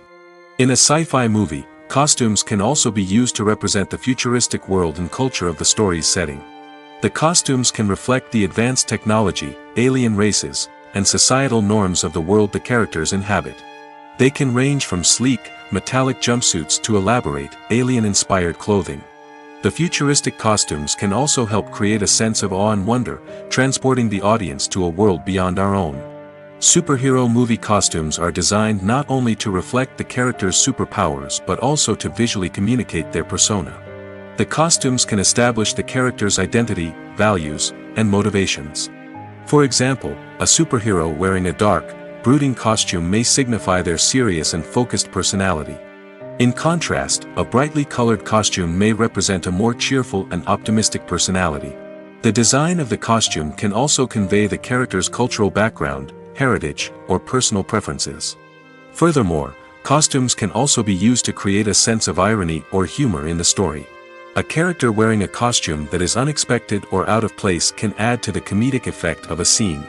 In a sci-fi movie, costumes can also be used to represent the futuristic world and culture of the story's setting. The costumes can reflect the advanced technology, alien races, and societal norms of the world the characters inhabit. They can range from sleek, metallic jumpsuits to elaborate, alien-inspired clothing. The futuristic costumes can also help create a sense of awe and wonder, transporting the audience to a world beyond our own. Superhero movie costumes are designed not only to reflect the character's superpowers but also to visually communicate their persona. The costumes can establish the character's identity, values, and motivations. For example, a superhero wearing a dark, brooding costume may signify their serious and focused personality. In contrast, a brightly colored costume may represent a more cheerful and optimistic personality. The design of the costume can also convey the character's cultural background, heritage, or personal preferences. Furthermore, costumes can also be used to create a sense of irony or humor in the story. A character wearing a costume that is unexpected or out of place can add to the comedic effect of a scene.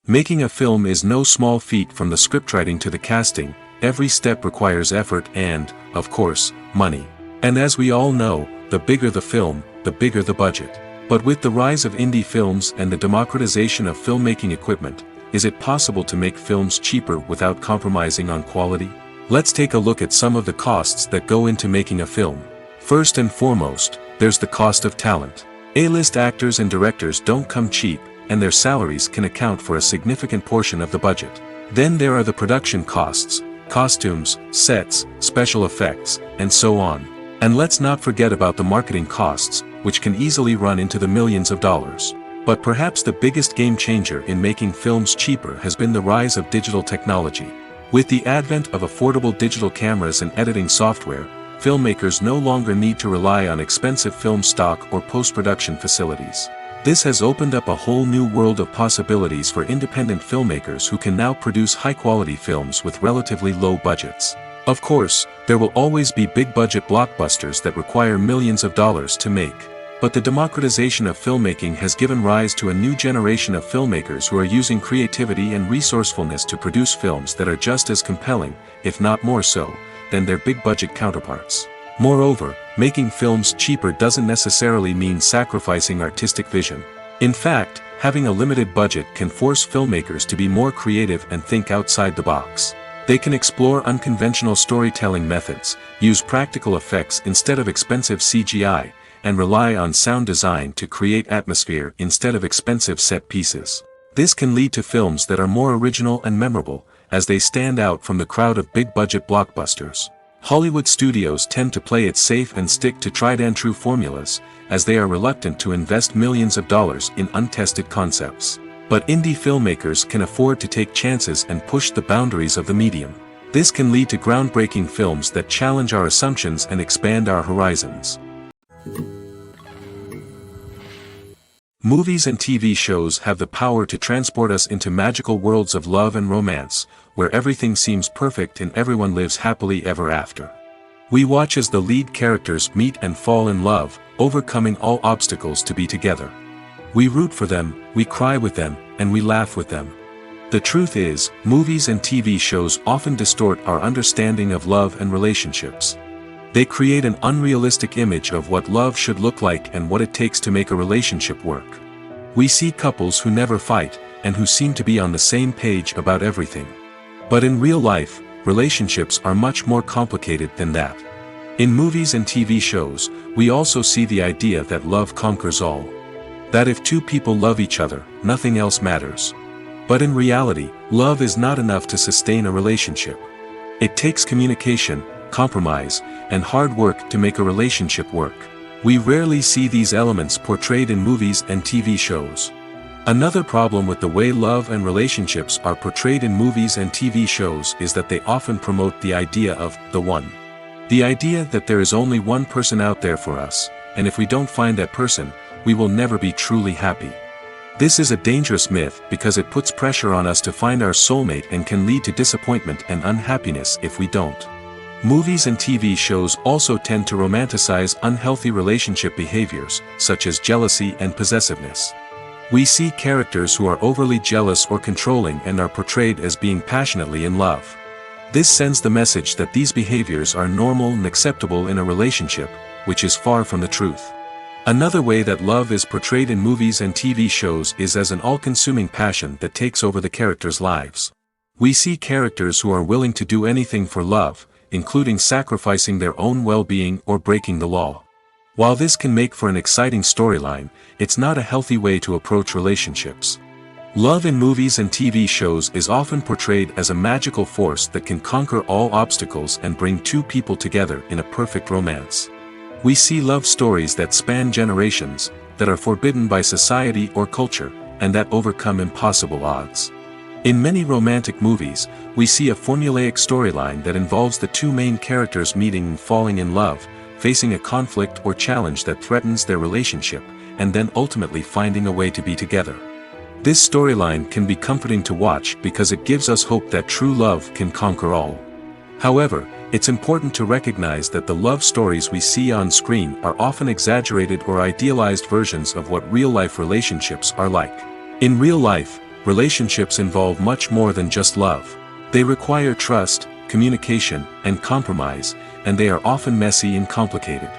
Making a film is no small feat. From the scriptwriting to the casting, every step requires effort and, of course, money. And as we all know, the bigger the film, the bigger the budget. But with the rise of indie films and the democratization of filmmaking equipment, is it possible to make films cheaper without compromising on quality? Let's take a look at some of the costs that go into making a film. First and foremost, there's the cost of talent. A-list actors and directors don't come cheap, and their salaries can account for a significant portion of the budget. Then there are the production costs, costumes, sets, special effects, and so on. And let's not forget about the marketing costs, which can easily run into the millions of dollars. But perhaps the biggest game changer in making films cheaper has been the rise of digital technology. With the advent of affordable digital cameras and editing software, filmmakers no longer need to rely on expensive film stock or post-production facilities. This has opened up a whole new world of possibilities for independent filmmakers who can now produce high-quality films with relatively low budgets. Of course, there will always be big-budget blockbusters that require millions of dollars to make. But the democratization of filmmaking has given rise to a new generation of filmmakers who are using creativity and resourcefulness to produce films that are just as compelling, if not more so, than their big-budget counterparts. Moreover, making films cheaper doesn't necessarily mean sacrificing artistic vision. In fact, having a limited budget can force filmmakers to be more creative and think outside the box. They can explore unconventional storytelling methods, use practical effects instead of expensive CGI, and rely on sound design to create atmosphere instead of expensive set pieces. This can lead to films that are more original and memorable, as they stand out from the crowd of big-budget blockbusters. Hollywood studios tend to play it safe and stick to tried-and-true formulas, as they are reluctant to invest millions of dollars in untested concepts. But indie filmmakers can afford to take chances and push the boundaries of the medium. This can lead to groundbreaking films that challenge our assumptions and expand our horizons. Movies and TV shows have the power to transport us into magical worlds of love and romance, where everything seems perfect and everyone lives happily ever after. We watch as the lead characters meet and fall in love, overcoming all obstacles to be together. We root for them, we cry with them, and we laugh with them. The truth is, movies and TV shows often distort our understanding of love and relationships. They create an unrealistic image of what love should look like and what it takes to make a relationship work. We see couples who never fight, and who seem to be on the same page about everything. But in real life, relationships are much more complicated than that. In movies and TV shows, we also see the idea that love conquers all. That if two people love each other, nothing else matters. But in reality, love is not enough to sustain a relationship. It takes communication, compromise, and hard work to make a relationship work. We rarely see these elements portrayed in movies and TV shows. Another problem with the way love and relationships are portrayed in movies and TV shows is that they often promote the idea of the one. The idea that there is only one person out there for us, and if we don't find that person, we will never be truly happy. This is a dangerous myth because it puts pressure on us to find our soulmate and can lead to disappointment and unhappiness if we don't. Movies and TV shows also tend to romanticize unhealthy relationship behaviors, such as jealousy and possessiveness. We see characters who are overly jealous or controlling and are portrayed as being passionately in love. This sends the message that these behaviors are normal and acceptable in a relationship, which is far from the truth. Another way that love is portrayed in movies and TV shows is as an all-consuming passion that takes over the characters' lives. We see characters who are willing to do anything for love, including sacrificing their own well-being or breaking the law. While this can make for an exciting storyline, it's not a healthy way to approach relationships. Love in movies and TV shows is often portrayed as a magical force that can conquer all obstacles and bring two people together in a perfect romance. We see love stories that span generations, that are forbidden by society or culture, and that overcome impossible odds. In many romantic movies, we see a formulaic storyline that involves the two main characters meeting and falling in love, facing a conflict or challenge that threatens their relationship, and then ultimately finding a way to be together. This storyline can be comforting to watch because it gives us hope that true love can conquer all. However, it's important to recognize that the love stories we see on screen are often exaggerated or idealized versions of what real-life relationships are like. In real life, relationships involve much more than just love. They require trust, communication, and compromise, and they are often messy and complicated.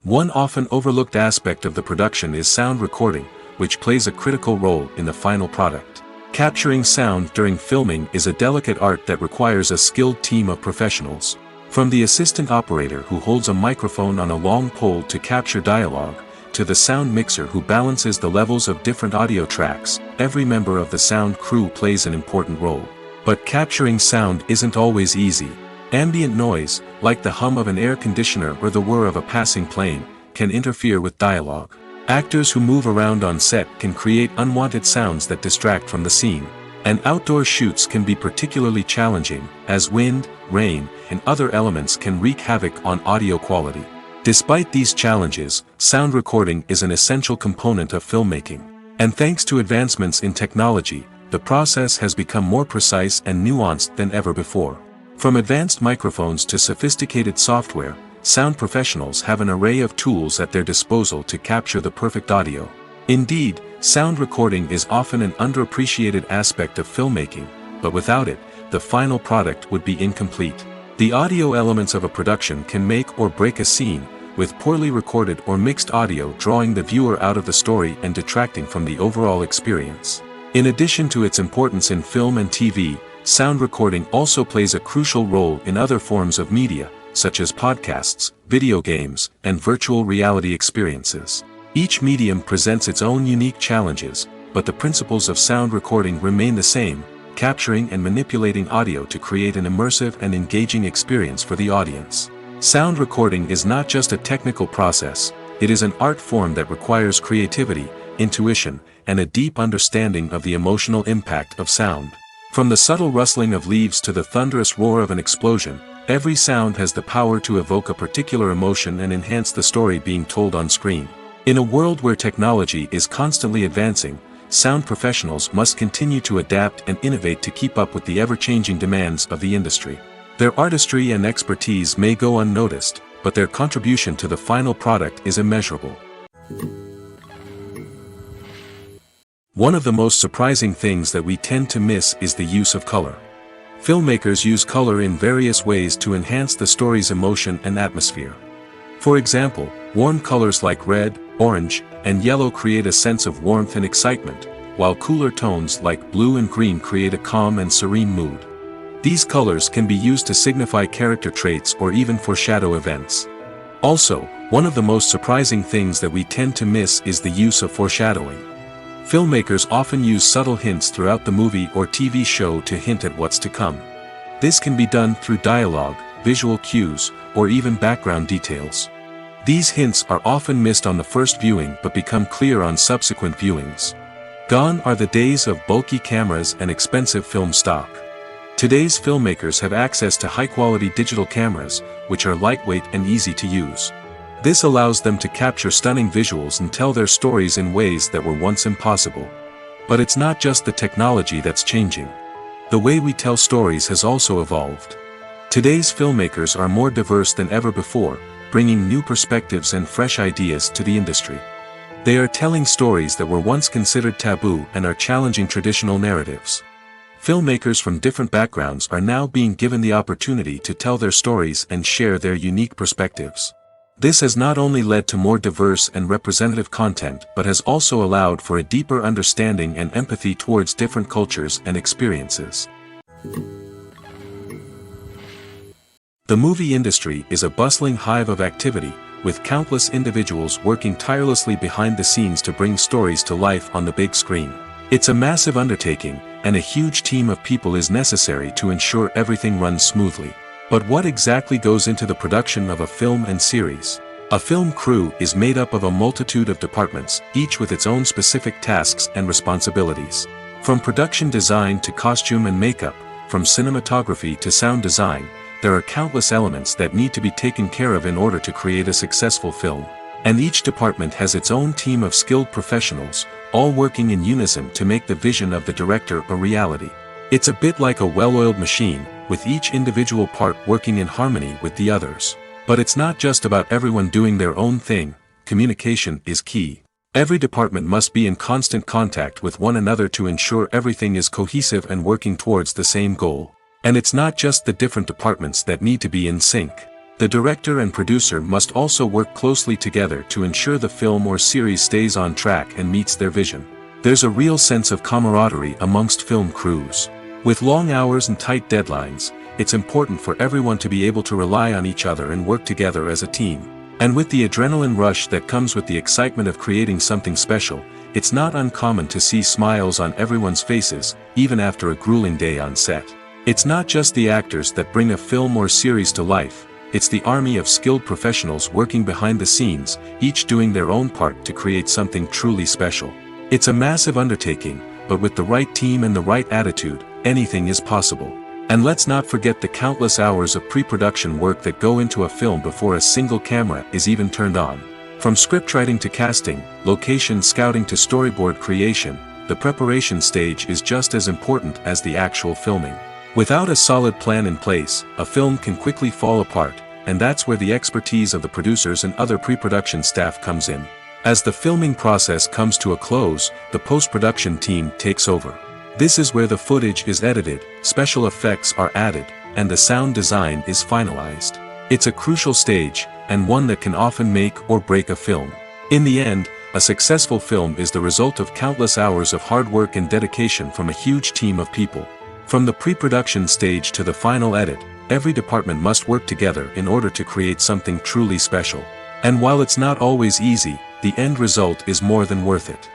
One often overlooked aspect of the production is sound recording, which plays a critical role in the final product. Capturing sound during filming is a delicate art that requires a skilled team of professionals. From the assistant operator who holds a microphone on a long pole to capture dialogue, to the sound mixer who balances the levels of different audio tracks, every member of the sound crew plays an important role. But capturing sound isn't always easy. Ambient noise, like the hum of an air conditioner or the whir of a passing plane, can interfere with dialogue. Actors who move around on set can create unwanted sounds that distract from the scene. And outdoor shoots can be particularly challenging, as wind, rain, and other elements can wreak havoc on audio quality. Despite these challenges, sound recording is an essential component of filmmaking. And thanks to advancements in technology, the process has become more precise and nuanced than ever before. From advanced microphones to sophisticated software, sound professionals have an array of tools at their disposal to capture the perfect audio. Indeed, sound recording is often an underappreciated aspect of filmmaking, but without it, the final product would be incomplete. The audio elements of a production can make or break a scene, with poorly recorded or mixed audio drawing the viewer out of the story and detracting from the overall experience. In addition to its importance in film and TV, sound recording also plays a crucial role in other forms of media, such as podcasts, video games, and virtual reality experiences. Each medium presents its own unique challenges, but the principles of sound recording remain the same, capturing and manipulating audio to create an immersive and engaging experience for the audience. Sound recording is not just a technical process, it is an art form that requires creativity, intuition, and a deep understanding of the emotional impact of sound. From the subtle rustling of leaves to the thunderous roar of an explosion, every sound has the power to evoke a particular emotion and enhance the story being told on screen. In a world where technology is constantly advancing, sound professionals must continue to adapt and innovate to keep up with the ever-changing demands of the industry. Their artistry and expertise may go unnoticed, but their contribution to the final product is immeasurable. One of the most surprising things that we tend to miss is the use of color. Filmmakers use color in various ways to enhance the story's emotion and atmosphere. For example, warm colors like red, orange, and yellow create a sense of warmth and excitement, while cooler tones like blue and green create a calm and serene mood. These colors can be used to signify character traits or even foreshadow events. Also, one of the most surprising things that we tend to miss is the use of foreshadowing. Filmmakers often use subtle hints throughout the movie or TV show to hint at what's to come. This can be done through dialogue, visual cues, or even background details. These hints are often missed on the first viewing but become clear on subsequent viewings. Gone are the days of bulky cameras and expensive film stock. Today's filmmakers have access to high-quality digital cameras, which are lightweight and easy to use. This allows them to capture stunning visuals and tell their stories in ways that were once impossible. But it's not just the technology that's changing. The way we tell stories has also evolved. Today's filmmakers are more diverse than ever before, bringing new perspectives and fresh ideas to the industry. They are telling stories that were once considered taboo and are challenging traditional narratives. Filmmakers from different backgrounds are now being given the opportunity to tell their stories and share their unique perspectives. This has not only led to more diverse and representative content but has also allowed for a deeper understanding and empathy towards different cultures and experiences. The movie industry is a bustling hive of activity, with countless individuals working tirelessly behind the scenes to bring stories to life on the big screen. It's a massive undertaking, and a huge team of people is necessary to ensure everything runs smoothly. But what exactly goes into the production of a film and series? A film crew is made up of a multitude of departments, each with its own specific tasks and responsibilities. From production design to costume and makeup, from cinematography to sound design, there are countless elements that need to be taken care of in order to create a successful film. And each department has its own team of skilled professionals, all working in unison to make the vision of the director a reality. It's a bit like a well-oiled machine, with each individual part working in harmony with the others. But it's not just about everyone doing their own thing. Communication is key. Every department must be in constant contact with one another to ensure everything is cohesive and working towards the same goal. And it's not just the different departments that need to be in sync. The director and producer must also work closely together to ensure the film or series stays on track and meets their vision. There's a real sense of camaraderie amongst film crews. With long hours and tight deadlines, it's important for everyone to be able to rely on each other and work together as a team. And with the adrenaline rush that comes with the excitement of creating something special, it's not uncommon to see smiles on everyone's faces, even after a grueling day on set. It's not just the actors that bring a film or series to life, it's the army of skilled professionals working behind the scenes, each doing their own part to create something truly special. It's a massive undertaking, but with the right team and the right attitude, anything is possible. And let's not forget the countless hours of pre-production work that go into a film before a single camera is even turned on. From scriptwriting to casting, location scouting to storyboard creation, the preparation stage is just as important as the actual filming. Without a solid plan in place, a film can quickly fall apart, and that's where the expertise of the producers and other pre-production staff comes in. As the filming process comes to a close, the post-production team takes over. This is where the footage is edited, special effects are added, and the sound design is finalized. It's a crucial stage, and one that can often make or break a film. In the end, a successful film is the result of countless hours of hard work and dedication from a huge team of people. From the pre-production stage to the final edit, every department must work together in order to create something truly special. And while it's not always easy, the end result is more than worth it.